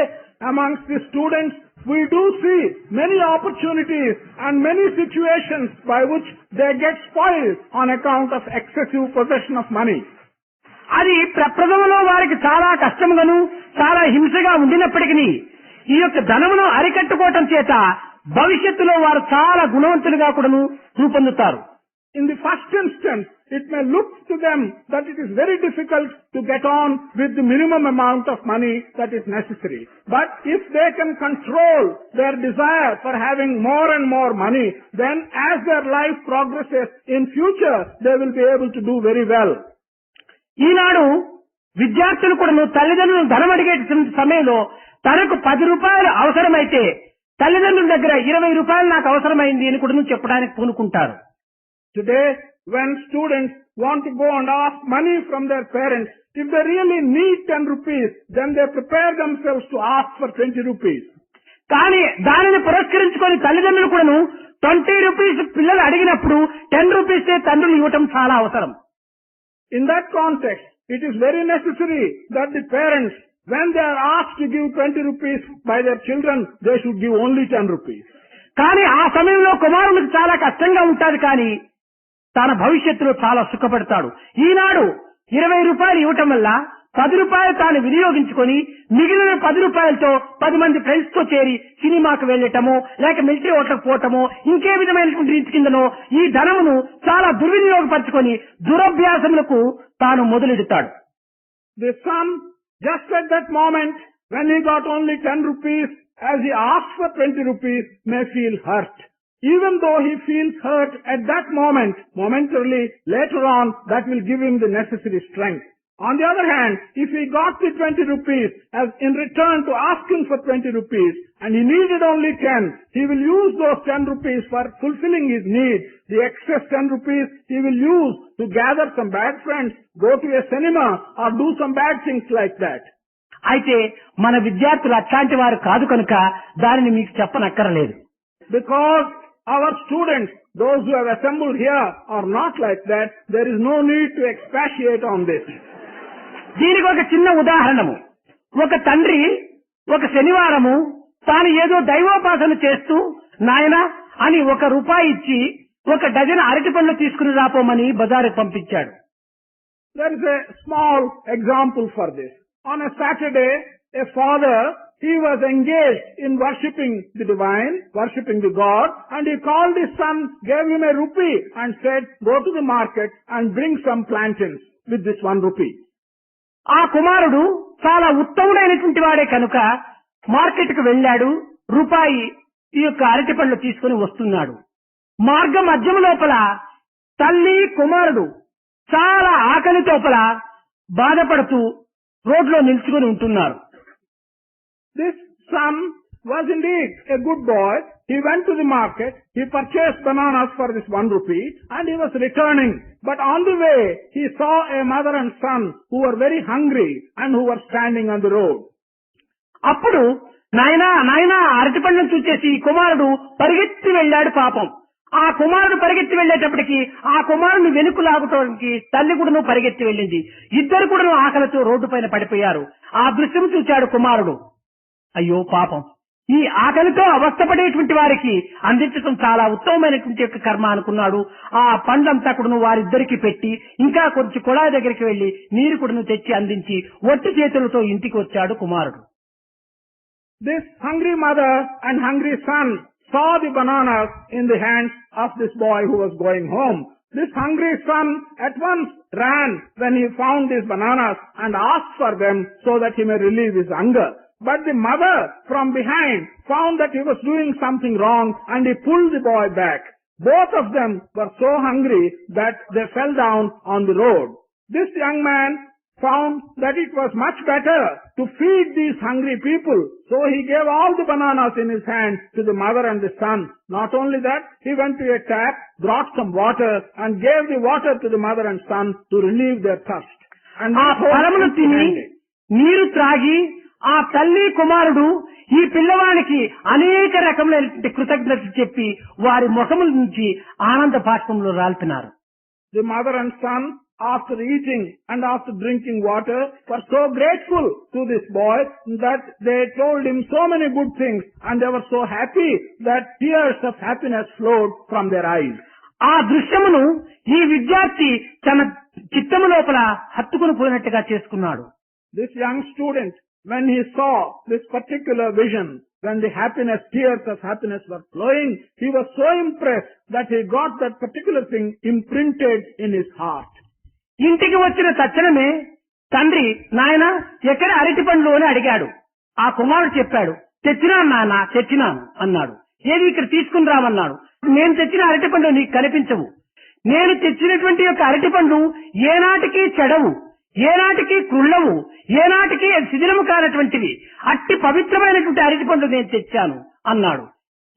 amongst the students, we do see many opportunities and many situations by which they get spoiled on account of excessive possession of money. అది ప్రప్రథమలో వారికి చాలా కష్టంగాను చాలా హింసగా ఉండినప్పటికీ ఈ యొక్క ధనమును అరికట్టుకోవటం చేత భవిష్యత్తులో వారు చాలా గుణవంతులుగా కూడాను రూపొందుతారు. In the first instance, it may look to them that it is very difficult to get on with the minimum amount of money that is necessary. But if they can control their desire for having more and more money, then as their life progresses in future, they will be able to do very well. ఈనాడు విద్యార్థులు కూడాను తల్లిదండ్రులు ధనం అడిగే సమయంలో తనకు 10 రూపాయలు అవసరమైతే తల్లిదండ్రుల దగ్గర 20 రూపాయలు నాకు అవసరమైంది అని కూడా చెప్పడానికి పూనుకుంటారు. Today, when students want to go and ask money from their parents, if they really need 10 rupees, then they prepare themselves to ask for 20 rupees. కానీ దానిని పురస్కరించుకొని తల్లిదండ్రులు కూడాను 20 రూపీస్ పిల్లలు అడిగినప్పుడు 10 రూపీసే తండ్రులు ఇవ్వటం చాలా అవసరం. In that context, it is very necessary that the parents, when they are asked to give 20 rupees by their children, they should give only 10 rupees. కానీ ఆ సమయంలో కుమారునికి చాలా కష్టంగా ఉంటాది, కానీ తన భవిష్యత్తులో చాలా సుఖపడతాడు. ఈనాడు 20 రూపాయలు ఇవ్వటం వల్ల 10 రూపాయలు తాను వినియోగించుకొని మిగిలిన 10 రూపాయలతో 10 మంది ఫ్రెండ్స్ తో చేరి సినిమాకు వెళ్లటమో లేక మిలిటరీ హోటల్కి పోవటమో ఇంకే విధమైనటువంటి రీతి కిందనో ఈ ధనమును చాలా దుర్వినియోగపరచుకొని దురభ్యాసములకు తాను మొదలెడతాడు. The son, just at that moment, when he got only 10 rupees, as he asked for 20 rupees, may feel hurt. Even though he feels hurt at that moment, momentarily, later on, that will give him the necessary strength. On the other hand, if he got the 20 rupees as in return to asking for 20 rupees and he needed only 10, he will use those 10 rupees for fulfilling his need. The excess 10 rupees he will use to gather some bad friends, go to a cinema or do some bad things like that. అయితే మన విద్యార్థులు అట్లాంటి వారు కాదు కనుక దానిని మీకు చెప్పనక్కరలేదు. Because our students, those who have assembled here, are not like that, there is no need to expatiate on this. దీనికి ఒక చిన్న ఉదాహరణము. ఒక తండ్రి ఒక శనివారము తాను ఏదో దైవోపాసన చేస్తూ నాయనా అని 1 రూపాయి ఇచ్చి 1 డజన్ అరటి పండ్లు తీసుకుని రాపోమని బజారుకు పంపించాడు. There is a small example for this. On a Saturday, a father, he was engaged in worshipping the divine, worshipping the God, and he called his son, gave him a rupee and said, go to the market and bring some plantains with this 1 rupee. ఆ కుమారుడు చాలా ఉత్తముడైనటువంటి వాడే కనుక market కు వెళ్లాడు. రూపాయి ఈ యొక్క అరటి పండ్లు తీసుకుని వస్తున్నాడు. మార్గ మధ్యం లోపల తల్లి కుమారుడు చాలా ఆకలి తోపల బాధపడుతూ రోడ్లో నిల్చుకొని ఉంటున్నారు. This son was indeed a good boy. He went to the market, he purchased bananas for this 1 rupee and he was returning. But on the way, he saw a mother and son who were very hungry and who were standing on the road. అప్పుడు నాయనా అరటి పండ్లను చూసేసి కుమారుడు పరిగెత్తి వెళ్ళాడు. పాపం ఆ కుమారుడు పరిగెత్తి వెళ్లేటప్పటికి ఆ కుమారుని వెనుక లాగటానికి తల్లి కూడాను పరిగెత్తి వెళ్ళింది. ఇద్దరు కూడాను ఆకలితో రోడ్డు పైన పడిపోయారు. ఆ దృశ్యం చూచాడు కుమారుడు. అయ్యో పాపం, ఈ ఆకలితో అవస్థపడేటువంటి వారికి అందించడం చాలా ఉత్తమమైనటువంటి యొక్క కర్మ అనుకున్నాడు. ఆ పండ్లంతా కూడాను వారిద్దరికి పెట్టి ఇంకా కొంచెం కుళాయి దగ్గరికి వెళ్లి నీరు కూడాను తెచ్చి అందించి ఒట్టి చేతులతో ఇంటికి వచ్చాడు కుమారుడు. This hungry mother and hungry son saw the bananas in the hands of this boy who was going home. This hungry son at once ran when he found these bananas and asked for them so that he may relieve his hunger. But the mother from behind found that he was doing something wrong and he pulled the boy back. Both of them were so hungry that they fell down on the road. This young man found that it was much better to feed these hungry people. So he gave all the bananas in his hand to the mother and the son. Not only that, he went to a tap, brought some water and gave the water to the mother and son to relieve their thirst. And ఆ ఫలమును తిని నీరు త్రాగి ఆ తల్లి కుమారుడు ఈ పిల్లవానికి అనేక రకములైన కృతజ్ఞతలు చెప్పి వారి ముఖముల నుంచి ఆనంద బాష్పంలో రాల్పినారు. The mother and son, after eating and after drinking water, were so grateful to this boy that they told him so many good things and they were so happy that tears of happiness flowed from their eyes. ఆ దృశ్యమును ఈ విద్యార్థి తన చిత్తము లోపల హత్తుకుని పోయినట్టుగా చేసుకున్నాడు. This young student, when he saw this particular vision, when the happiness, tears of happiness were flowing, he was so impressed that he got that particular thing imprinted in his heart. ఇంటికి వచ్చిన తక్షణమే తండ్రి నాయన ఎక్కడ అరటి పండ్లు అని అడిగాడు. ఆ కుమారుడు చెప్పాడు, తెచ్చినాను నాన్న, తెచ్చినాను అన్నాడు. ఏది ఇక్కడ తీసుకుని రామన్నాడు. నేను తెచ్చిన అరటి పండ్లు నీకు కనిపించవు. నేను తెచ్చినటువంటి యొక్క అరటి పండ్లు ఏనాటికి చెడవు, ఏనాటికి కృళ్ళవు, ఏనాటికి శిథిలము కానటువంటివి. అట్టి పవిత్రమైనటువంటి అరటి పండ్లు నేను తెచ్చాను అన్నాడు.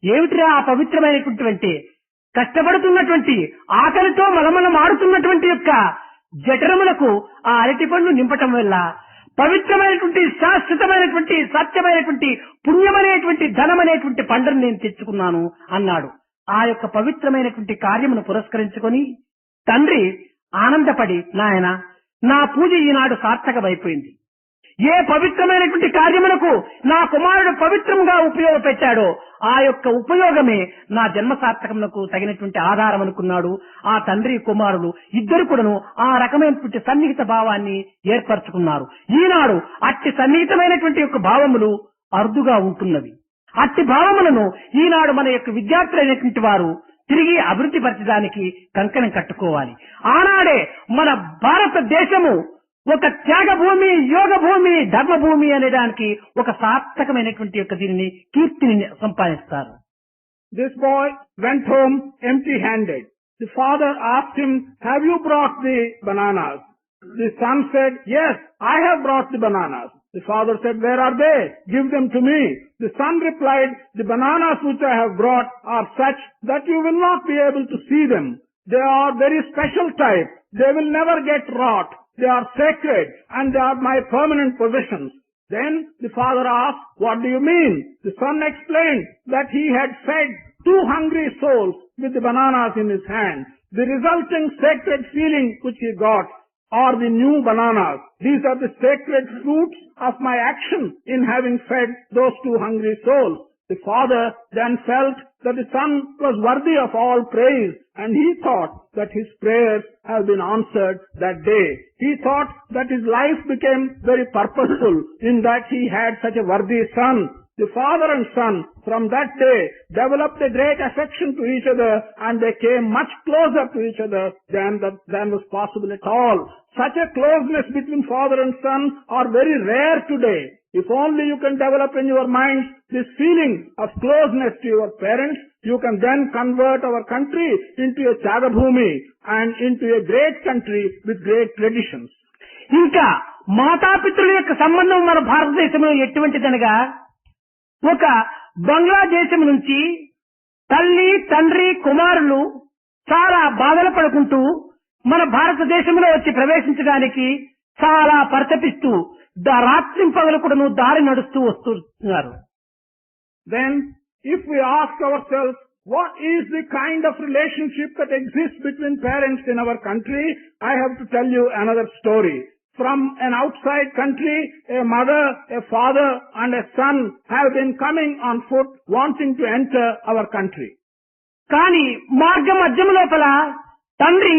ఏమిటిరా ఆ పవిత్రమైనటువంటి కష్టపడుతున్నటువంటి ఆకలితో మలమలమాడుతున్నటువంటి యొక్క జఠరములకు ఆ అరటి పండ్లు నింపటం వల్ల పవిత్రమైనటువంటి శాశ్వతమైనటువంటి సత్యమైనటువంటి పుణ్యమనేటువంటి ధనమనేటువంటి పండును నేను తెచ్చుకున్నాను అన్నాడు. ఆ యొక్క పవిత్రమైనటువంటి కార్యమును పురస్కరించుకొని తండ్రి ఆనందపడి, నాయన నా పూజ ఈనాడు సార్థకమైపోయింది. ఏ పవిత్రమైనటువంటి కార్యములకు నా కుమారుడు పవిత్రంగా ఉపయోగపెట్టాడో ఆ యొక్క ఉపయోగమే నా జన్మ సార్థకమునకు తగినటువంటి ఆధారం అనుకున్నాడు. ఆ తండ్రి కుమారుడు ఇద్దరు కూడాను ఆ రకమైనటువంటి సన్నిహిత భావాన్ని ఏర్పరచుకున్నారు. ఈనాడు అట్టి సన్నిహితమైనటువంటి యొక్క భావములు అరుదుగా ఉంటున్నవి. అట్టి భావములను ఈనాడు మన యొక్క విద్యార్థులైనటువంటి వారు తిరిగి అభివృద్ధి పరచడానికి కంకణం కట్టుకోవాలి. ఆనాడే మన భారతదేశము ఒక త్యాగ భూమి, యోగ భూమి, ధర్మ భూమి అనేదానికి ఒక సార్థకమైనటువంటి యొక్క దీనిని కీర్తిని సంపాదిస్తారు. This boy went home empty-handed. The father asked him, "Have you brought the bananas?" The son said, "Yes, I have brought the bananas." The father said, "Where are they? Give them to me." The son replied, "The bananas which I have brought are such that you will not be able to see them. They are very special type. They will never get rot. They are sacred and they are my permanent possessions." Then the father asked, "What do you mean?" The son explained that he had fed 2 hungry souls with the bananas in his hand. The resulting sacred feeling which he got are the new bananas. These are the sacred fruits of my action in having fed those 2 hungry souls. The father then felt that the son was worthy of all praise, and he thought that his prayers have been answered that day. He thought that his life became very purposeful in that he had such a worthy son. The father and son from that day developed a great affection to each other, and they came much closer to each other than was possible at all. Such a closeness between father and son are very rare today. If only you can develop in your minds this feeling of closeness to your parents, you can then convert our country into a Chagabhumi and into a great country with great traditions. ఇంకా మాతాపితృల యొక్క సంబంధం మన భారతదేశంలో ఎటువంటిదనగా, ఒక బంగ్లాదేశం నుంచి తల్లి, తండ్రి, కుమారులు చాలా బాధలు పడుకుంటూ మన భారతదేశంలో వచ్చి ప్రవేశించడానికి చాలా పరితపిస్తూ రాత్రింపగలు కూడాను దారి నడుస్తూ వస్తున్నారు. Then, if we ask ourselves, what is the kind of relationship that exists between parents in our country, I have to tell you another story. From an outside country, a mother, a father and a son have been coming on foot wanting to enter our country. కానీ మార్గ మధ్యం లోపల తండ్రి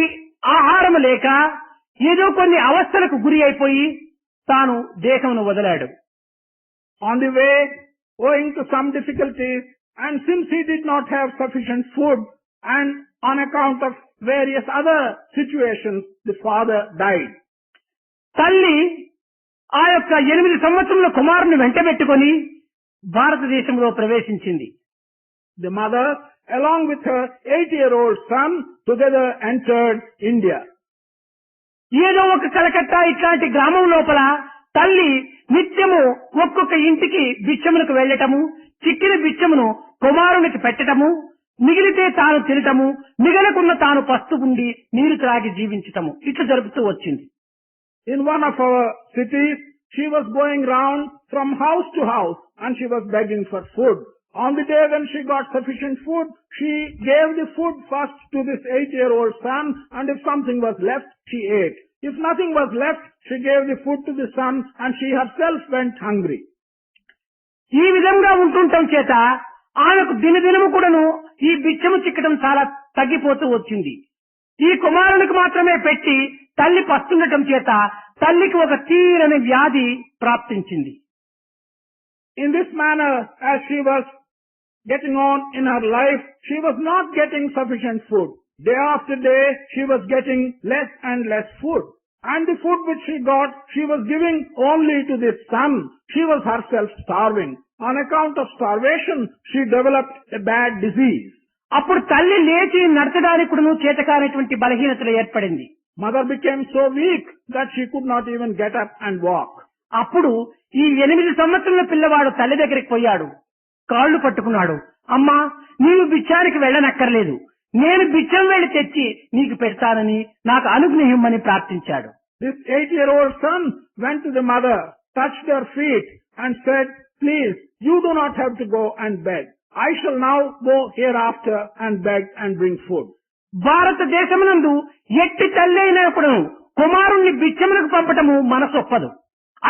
ఆహారం లేక ఏదో కొన్ని అవస్థలకు గురి అయిపోయి తాను దేశమును వదిలాడు. On the way, owing to some difficulties, and since he did not have sufficient food, and on account of various other situations, the father died. తల్లి ఆ యొక్క 8 సంవత్సరముల కుమారుని వెంటబెట్టుకొని భారతదేశంలో ప్రవేశించింది. The mother, along with her 8-year-old son, together entered India. ఏదో ఒక కలకత్తా ఇట్లాంటి గ్రామం లోపల తల్లి నిత్యము ఒక్కొక్క ఇంటికి బిచ్చములకు వెళ్లటము, చిక్కిన బిచ్చమును కుమారునికి పెట్టటము, మిగిలితే తాను తినటము, మిగలకున్న తాను పస్తు ఉండి నీరు త్రాగి జీవించటము ఇట్లా జరుపుతూ వచ్చింది. In one of our cities, she was going round from house to house and she was begging for food. On the day when she got sufficient food, she gave the food first to this 8-year-old son, and if something was left, she ate. If nothing was left, she gave the food to the son and she herself went hungry. ఈ విధంగా ఉంటుండటం చేత ఆమెకు దినదినము కూడాను ఈ బిచ్చము చిక్కడం చాలా తగ్గిపోతూ వచ్చింది. ఈ కుమారునికి మాత్రమే పెట్టి తల్లి పస్తుండటం చేత తల్లికి ఒక తీరని వ్యాధి ప్రాప్తించింది. In this manner, as she was getting on in her life, she was not getting sufficient food. Day after day, she was getting less and less food. And the food which she got, she was giving only to this son. She was herself starving. On account of starvation, she developed a bad disease. అప్పుడు తల్లి లేచి నడచడానికి కూడా చేతకానటువంటి బలహీనతలు ఏర్పడింది. Mother became so weak that she could not even get up and walk. అప్పుడు ఈ 8 సంవత్సరాల పిల్లవాడు తల్లి దగ్గరికి పోయాడు, కాళ్ళు పట్టుకున్నాడు. అమ్మా, నీవు బిచ్చానికి వెళ్ళనక్కర్లేదు, నేను బిచ్చం వెళ్లి తెచ్చి నీకు పెడతానని నాకు అనుగ్రహిమ్మని ప్రార్థించాడు. This 8-year-old son went to the mother, touched her feet and said, "Please, you do not have to go and beg. I shall now go hereafter and beg and bring food." భారతదేశమునందు ఎట్టి తల్లి అయినా కూడా కుమారుణ్ణి భిక్షములకు పంపటము మనసొప్పదు.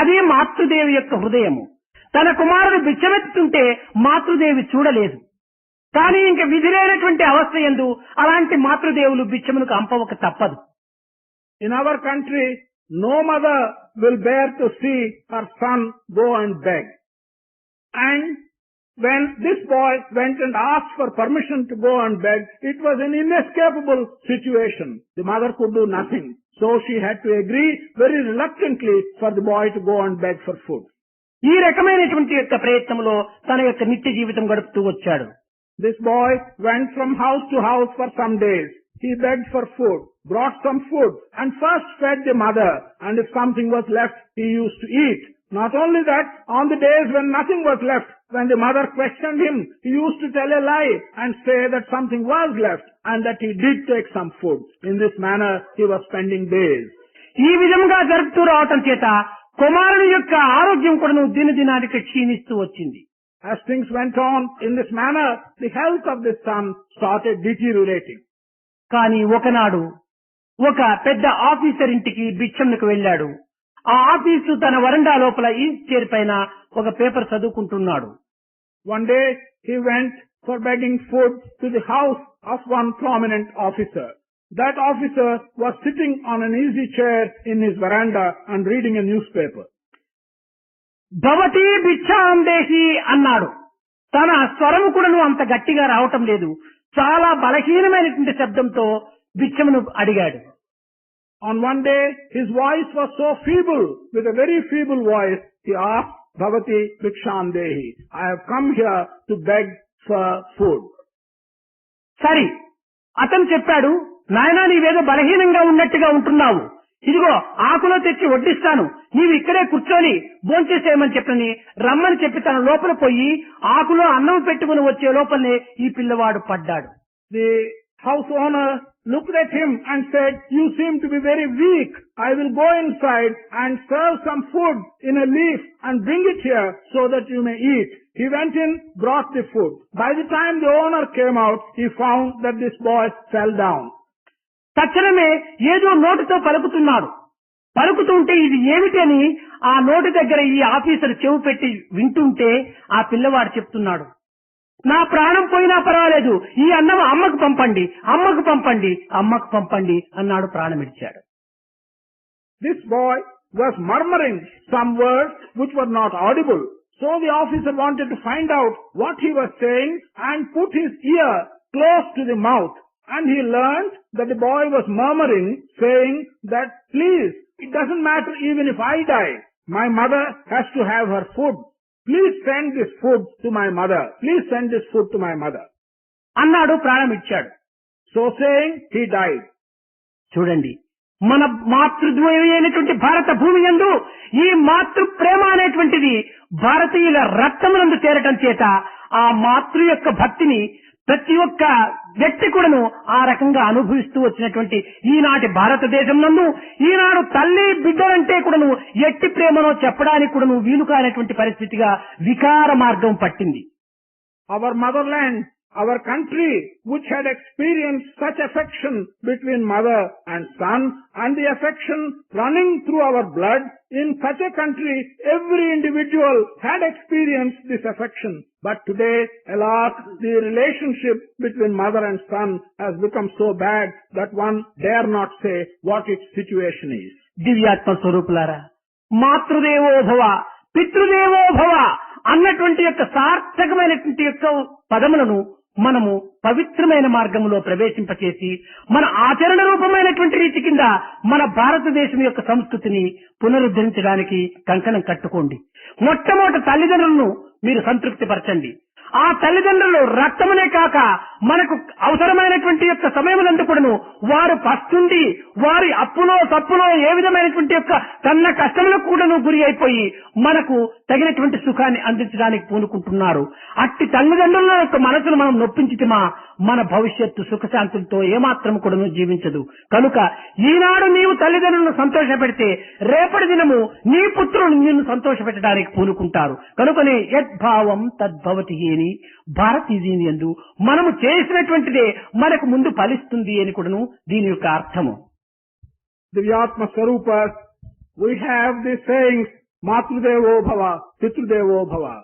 అది మాతృదేవి యొక్క హృదయము. తన కుమారుడు భిక్షమెత్తుంటే మాతృదేవి చూడలేదు. కానీ ఇంక విధి లేనటువంటి అవస్థ యందు అలాంటి మాతృదేవులు భిక్షములకు అంపవక తప్పదు. In our country, no mother will bear to see her son go and beg. And when this boy went and asked for permission to go and beg, it was an inescapable situation. The mother could do nothing. So she had to agree very reluctantly for the boy to go and beg for food. ఈ రకమైనటువంటి యొక్క ప్రయత్నంలో తన యొక్క నిత్య జీవితం గడుపుతూ వచ్చాడు. This boy went from house to house for some days. He begged for food, brought some food, and first fed the mother, and if something was left, he used to eat. Not only that, on the days when nothing was left, when the mother questioned him, he used to tell a lie and say that something was left and that he did take some food. In this manner, he was spending days. ఈ విధంగా జరుపుతూ రావటం చేత కుమారుని యొక్క ఆరోగ్యం కూడా దినదినానికి క్షీణిస్తూ వచ్చింది. As things went on in this manner, the health of this son started deteriorating. కానీ ఒకనాడు ఒక పెద్ద ఆఫీసర్ ఇంటికి భిక్షములకు వెళ్ళాడు. ఆ ఆఫీసు తన వరండా లోపల ఈ చైర్ పైన ఒక పేపర్ చదువుకుంటున్నాడు. One day he went for begging food to the house of one prominent officer. That officer was sitting on an easy chair in his veranda and reading a newspaper. భవతి భిక్షాందేహి అన్నాడు. తన స్వరము కూడా అంత గట్టిగా రావటం లేదు. చాలా బలహీనమైనటువంటి శబ్దంతో భిక్షమును అడిగాడు. On one day, his voice was so feeble, with a very feeble voice, he asked, Bhavati Bhikshandehi, I have come here to beg for food. సరే, అతను చెప్పాడు, నాయనా నీవేదో బలహీనంగా ఉన్నట్టుగా ఉంటున్నావు. ఇదిగో ఆకులో తెచ్చి వడ్డిస్తాను, నీవు ఇక్కడే కూర్చొని భోంచేసేయమని చెప్పని రమ్మని చెప్పి తన లోపల పోయి ఆకులో అన్నం పెట్టుకుని వచ్చే లోపలనే ఈ పిల్లవాడు పడ్డాడు. The house owner looked at him and said, you seem to be very weak. I will go inside and serve some food in a leaf and bring it here so that you may eat. He went in, brought the food. By the time the owner came out, he found that this boy fell down. తక్షణమే ఏదో నోటితో పలుకుతున్నాడు. పలుకుతుంటే ఇది ఏమిటని ఆ నోటి దగ్గర ఈ officer చెవు పెట్టి వింటుంటే ఆ పిల్లవాడు చెప్తున్నాడు, నా ప్రాణం పోయినా పర్వాలేదు, ఈ అన్నం అమ్మకు పంపండి, అమ్మకు పంపండి, అమ్మకు పంపండి అన్నాడు. ప్రాణం ఇచ్చాడు. This boy was murmuring some words which were not audible. So the officer wanted to find out what he was saying and put his ear close to the mouth. And he learned that the boy was murmuring, saying that, please, it doesn't matter even if I die. My mother has to have her food. Please send this food to my mother. Please send this food to my mother. అన్నాడు. ప్రాణం ఇచ్చాడు. So saying, he died. చూడండి, మన మాతృద్వయం అయినటువంటి భారత భూమి యందు ఈ మాతృ ప్రేమ అనేటువంటిది భారతీయుల రక్తమునందు చేరటం చేత ఆ మాతృ యొక్క భక్తిని ప్రతి ఒక్క వ్యక్తి కూడాను ఆ రకంగా అనుభవిస్తూ వచ్చినటువంటి ఈనాటి భారతదేశం నందు ఈనాడు తల్లి బిడ్డలంటే కూడాను ఎట్టి ప్రేమనో చెప్పడానికి కూడాను వీలు కానటువంటి పరిస్థితిగా వికార మార్గం పట్టింది. Our motherland, our country, which had experienced such affection between mother and son, and the affection running through our blood, in such a country, every individual had experienced this affection. But today, alas, the relationship between mother and son has become so bad that one dare not say what its situation is. దివ్యాత్మ స్వరూపులారా, మాతృదేవో భవ, పితృదేవో భవ అన్నటువంటి యొక్క సార్థకమైనటువంటి యొక్క పదములను మనము పవిత్రమైన మార్గంలో ప్రవేశింపచేసి మన ఆచరణ రూపమైనటువంటి రీతి కింద మన భారతదేశం యొక్క సంస్కృతిని పునరుద్ధరించడానికి కంకణం కట్టుకోండి. మొట్టమొదటి తల్లిదండ్రులను మీరు సంతృప్తి పరచండి. ఆ తల్లిదండ్రులు రక్తమునే కాక మనకు అవసరమైనటువంటి యొక్క సమయమునందు కూడాను వారు పస్తుండి వారి అప్పులో తప్పులో ఏ విధమైనటువంటి యొక్క కన్న కష్టములకు కూడాను గురి అయిపోయి మనకు తగినటువంటి సుఖాన్ని అందించడానికి పూనుకుంటున్నారు. అట్టి తల్లిదండ్రుల యొక్క మనసును మనం నొప్పించితిమా మన భవిష్యత్తు సుఖశాంతులతో ఏమాత్రం కూడాను జీవించదు. కనుక ఈనాడు నీవు తల్లిదండ్రులను సంతోషపెడితే రేపటి దినము నీ పుత్రులు నిన్ను సంతోషపెట్టడానికి పూనుకుంటారు. కనుకనే యద్భావం తద్భవతి అని భారతీయుని యందు మనము చేసినటువంటిదే మనకు ముందు ఫలిస్తుంది అని కూడాను దీని యొక్క అర్థము. Divyatma Swarupas, we have the sayings, Matrudevo Bhava, Pitrudevo Bhava.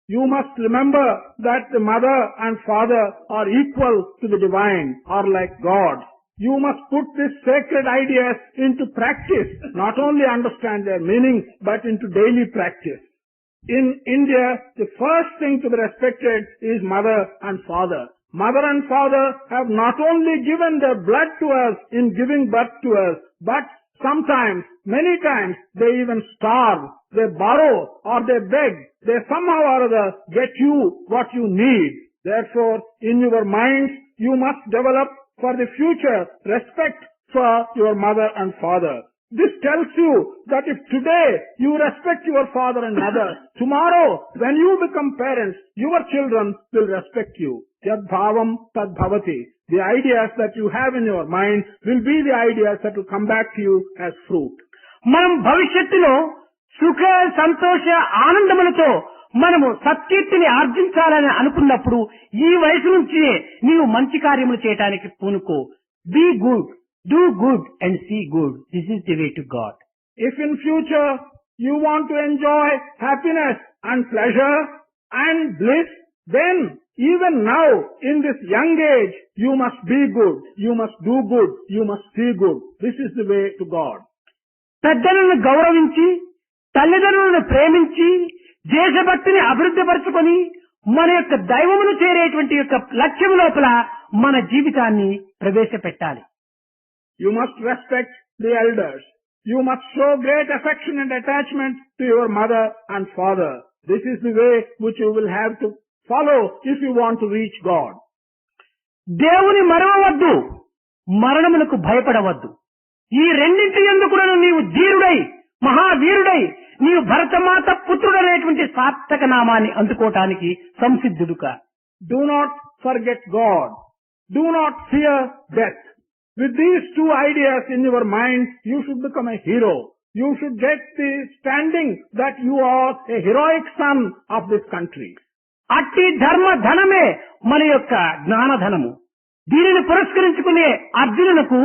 You must remember that the mother and father are equal to the divine, or like God. You must put these sacred ideas into practice, not only understand their meaning, but into daily practice. In India, the first thing to be respected is mother and father. Mother and father have not only given their blood to us in giving birth to us, but sometimes, many times, they even starve, they borrow, or they beg. They somehow or other get you what you need. Therefore, in your minds, you must develop for the future respect for your mother and father. This tells you that if today you respect your father and mother, tomorrow when you become parents, your children will respect you. Yad bhavam tad bhavati. The ideas that you have in your mind will be the ideas that will come back to you as fruit. మనం భవిష్యత్తులో సుఖ సంతోష ఆనందములతో మనము సత్కీర్తిని ఆర్జించాలని అనుకున్నప్పుడు ఈ వయసు నుంచి నీవు మంచి కార్యములు చేయడానికి పూనుకో. Be good, do good and see good. This is the way to God. If in future you want to enjoy happiness and pleasure and bliss, then even now in this young age you must be good, you must do good, you must see good. This is the way to God. పెద్దలను గౌరవించి, తల్లిదండ్రులను ప్రేమించి, దేశభక్తిని అభివృద్ధి పరుచుకొని మన యొక్క దైవమును చేరేటువంటి యొక్క లక్ష్యం లోపల మన జీవితాన్ని ప్రవేశపెట్టాలి. You must respect the elders. You must show great affection and attachment to your mother and father. This is the way which you will have to follow if you want to reach God. దేవుని మరవవద్దు, మరణమునకు భయపడవద్దు. ఈ రెండింటి యందు కూడా నీవు ధీరుడై, మహావీరుడై, నీవు భరతమాత పుత్రుడనేటువంటి సార్థక నామాన్ని అందుకోవటానికి సంసిద్ధుడుగా. Do not forget God. Do not fear death. With these two ideas in your mind, you should become a hero. You should get the standing that you are a heroic son of this country. అట్టి ధర్మ ధనమే మన యొక్క జ్ఞానధనము. దీనిని పురస్కరించుకునే అర్జునులకు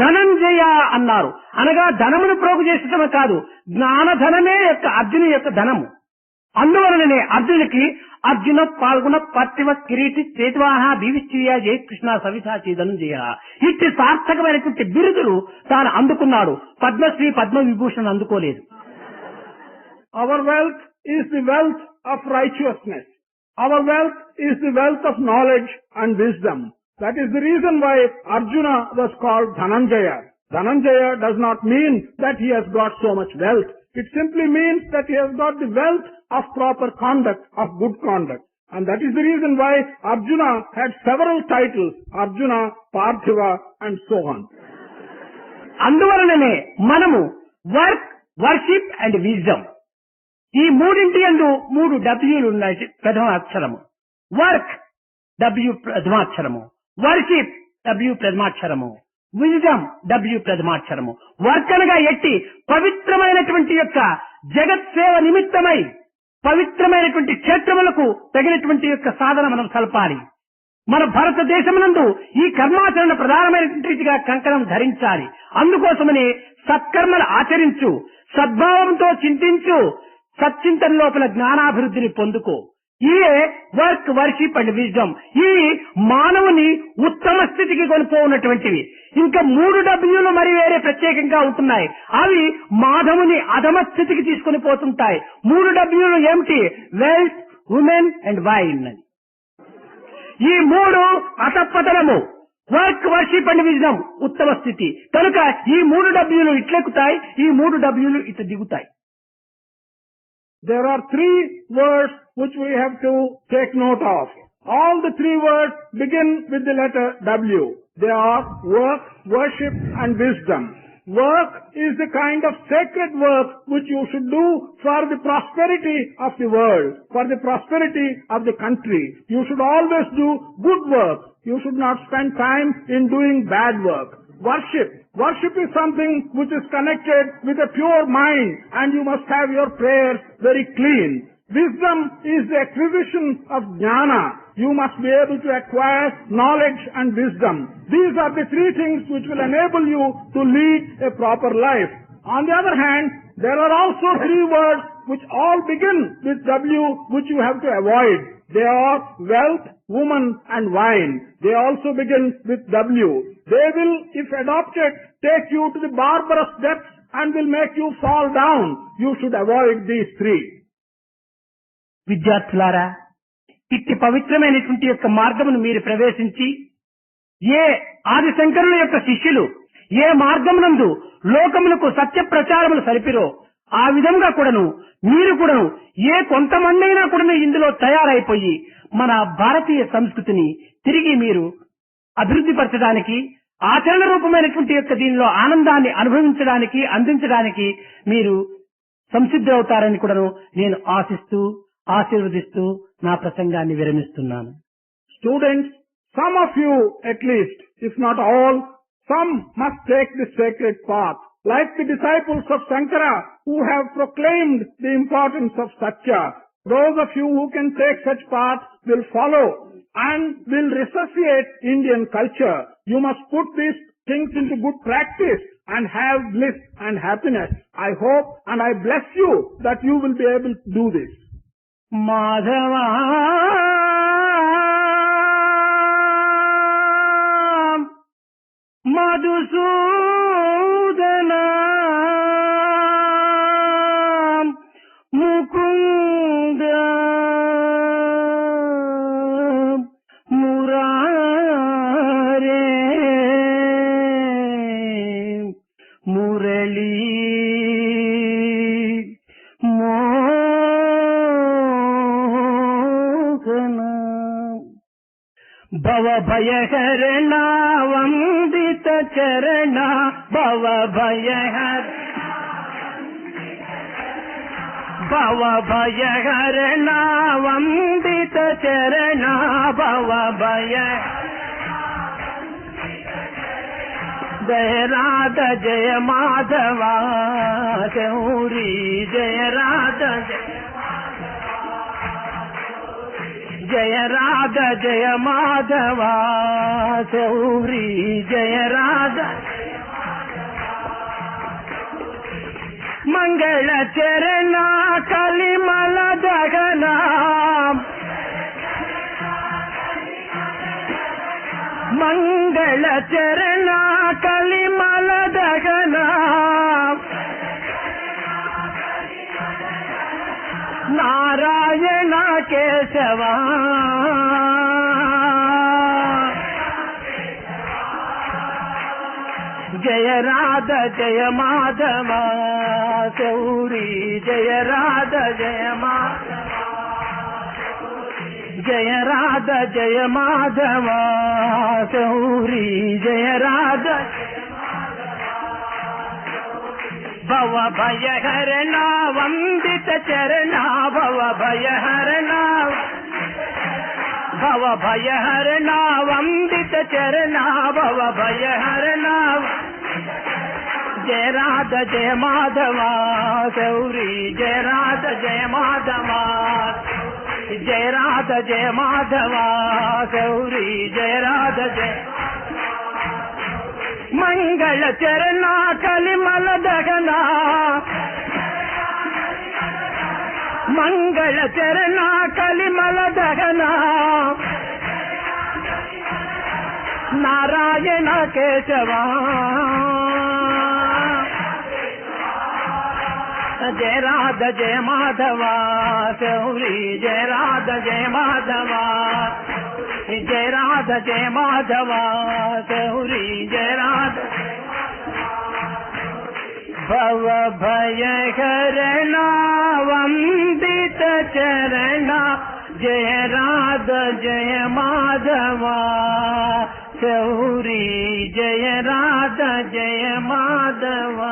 ధనంజయ అన్నారు. అనగా ధనమును ప్రోగు చేసటమే కాదు, జ్ఞానధనమే యొక్క అర్జును యొక్క ధనము. అందువలననే అర్జునుడికి అర్జున పాల్గొన పర్తివ కిరీటి చేతువాహ భీవిశ్చయ జయకృష్ణ సవితాచి ధనంజయ ఇట్టి సార్థకమైనటువంటి బిరుదులు తాను అందుకున్నాడు. Padmashri Padma Vibhushan అందుకోలేదు. Our wealth is the wealth of righteousness. Our wealth is the wealth of knowledge and wisdom. That is the reason why Arjuna was called Dhananjaya. Dhananjaya does not mean that he has got so much wealth. It simply means that he has got the wealth of proper conduct, of good conduct. And that is the reason why Arjuna had several titles, Arjuna, Parthiva and so on. అందువలననే మనము work, worship and wisdom ఈ మూడింటి యందు 3 డబ్ల్యూలు ఉన్నాయి. ప్రథమ అక్షరము work, W ప్రథమాక్షరము. Worship, W ప్రథమాక్షరము. Wisdom, W ప్రథమాక్షరము. వర్క్ అనగా ఎట్టి పవిత్రమైనటువంటి యొక్క జగత్ సేవ నిమిత్తమై పవిత్రమైనటువంటి క్షేత్రములకు తగినటువంటి యొక్క సాధన మనం సల్పాలి. మన భారతదేశమునందు ఈ కర్మాచరణ ప్రధానమైనటువంటి రీతిగా కంకణం ధరించాలి. అందుకోసమని సత్కర్మలు ఆచరించు, సద్భావంతో చింతించు, సచ్చింతన లోపల జ్ఞానాభివృద్ధిని పొందుకో. ఇవే వర్క్, వర్షిప్ అండ్ విజ్డమ్. ఇవి మానవుని ఉత్తమ స్థితికి కొనిపోవున్నటువంటివి. ఇంకా 3 డబ్ల్యూలు మరి వేరే ప్రత్యేకంగా ఉంటున్నాయి. అవి మాధవుని అధమ స్థితికి తీసుకొని పోతుంటాయి. 3 డబ్ల్యూలు ఏమిటి? వెల్త్, ఉమెన్ అండ్ వైన్ అని. ఈ 3 అతపతనము. వర్క్, వర్షిప్ అండ్ విజ్డమ్ ఉత్తమ స్థితి. కనుక ఈ 3 డబ్ల్యూలు ఇట్లెక్కుతాయి, ఈ 3 డబ్ల్యూలు ఇట్లా దిగుతాయి. There are 3 words which we have to take note of. All the 3 words begin with the letter W. They are work, worship and wisdom. Work is the kind of sacred work which you should do for the prosperity of the world, for the prosperity of the country. You should always do good work. You should not spend time in doing bad work. Worship is something which is connected with a pure mind, and you must have your prayers very clean. Wisdom is the acquisition of jnana. You must be able to acquire knowledge and wisdom. These are the three things which will enable you to lead a proper life. On the other hand, there are also three words which all begin with W, which you have to avoid. They are wealth, woman, and wine. They also begin with W. They will, if adopted, take you to the barbarous depths and will make you fall down. You should avoid these three. విద్యార్థులారా, ఇట్టి పవిత్రమైనటువంటి యొక్క మార్గమును మీరు ప్రవేశించి ఏ ఆదిశంకరుల యొక్క శిష్యులు ఏ మార్గమునందు లోకములకు సత్య ప్రచారములు సరిపిరో ఆ విధంగా కూడాను మీరు కూడాను ఏ కొంతమంది అయినా కూడాను ఇందులో తయారైపోయి మన భారతీయ సంస్కృతిని తిరిగి మీరు అభివృద్ధి పరచడానికి ఆచరణ రూపమైనటువంటి యొక్క దీనిలో ఆనందాన్ని అనుభవించడానికి అందించడానికి మీరు సంసిద్ధులవుతారని కూడాను నేను ఆశిస్తూ ఆశీర్వదిస్తూ నా ప్రసంగాన్ని విరమిస్తున్నాను. Students, some of you at least, if not all, some must take the sacred path. Like the disciples of Sankara who have proclaimed the importance of Satya. Those of you who can take such path will follow and will resuscitate Indian culture. You must put these things into good practice and have bliss and happiness. I hope and I bless you that you will be able to do this. Madhava Madhusudana Mukunda Murare Murali Bhava Bhayaharana Vandita Charana Bhava Bhayaharana Vandita Charana Bhava Jaya Radha Jaya Madhava Gauri Jaya Radha Jaya Radha Jaya Madhava Gauri Jaya Radha Mangala Charana Kalimala Dagana Mangala Charana Kalimala Dagana Narayana Kesava Jaya Radha Jaya Madhava Gauri Jaya Radha Jaya Madhava Jaya Radha Jaya Madhava Gauri Jaya Radha Bhava Bhayaharana Vandita Charana Bhava Bhayaharana Bhava Bhayaharana Vandita Charana Bhava Bhayaharana Jaya Radha Jaya Madhava Gauri Jaya Radha Jaya Madhava Jaya Radha Jaya Madhava Gauri Jaya Radha Jaya Mangala Charana Kalimala Dagana Mangala Charana Kalimala Dagana Narayana Kesava Jaya Radha Jaya Madhava Gauri Jaya Radha Jaya Madhava Jaya Radha Jaya Madhava Gauri Jaya Radha Bhava Bhayaharana Vandita Charana Jaya Radha Jaya Madhava Gauri Jaya Radha Jaya Madhava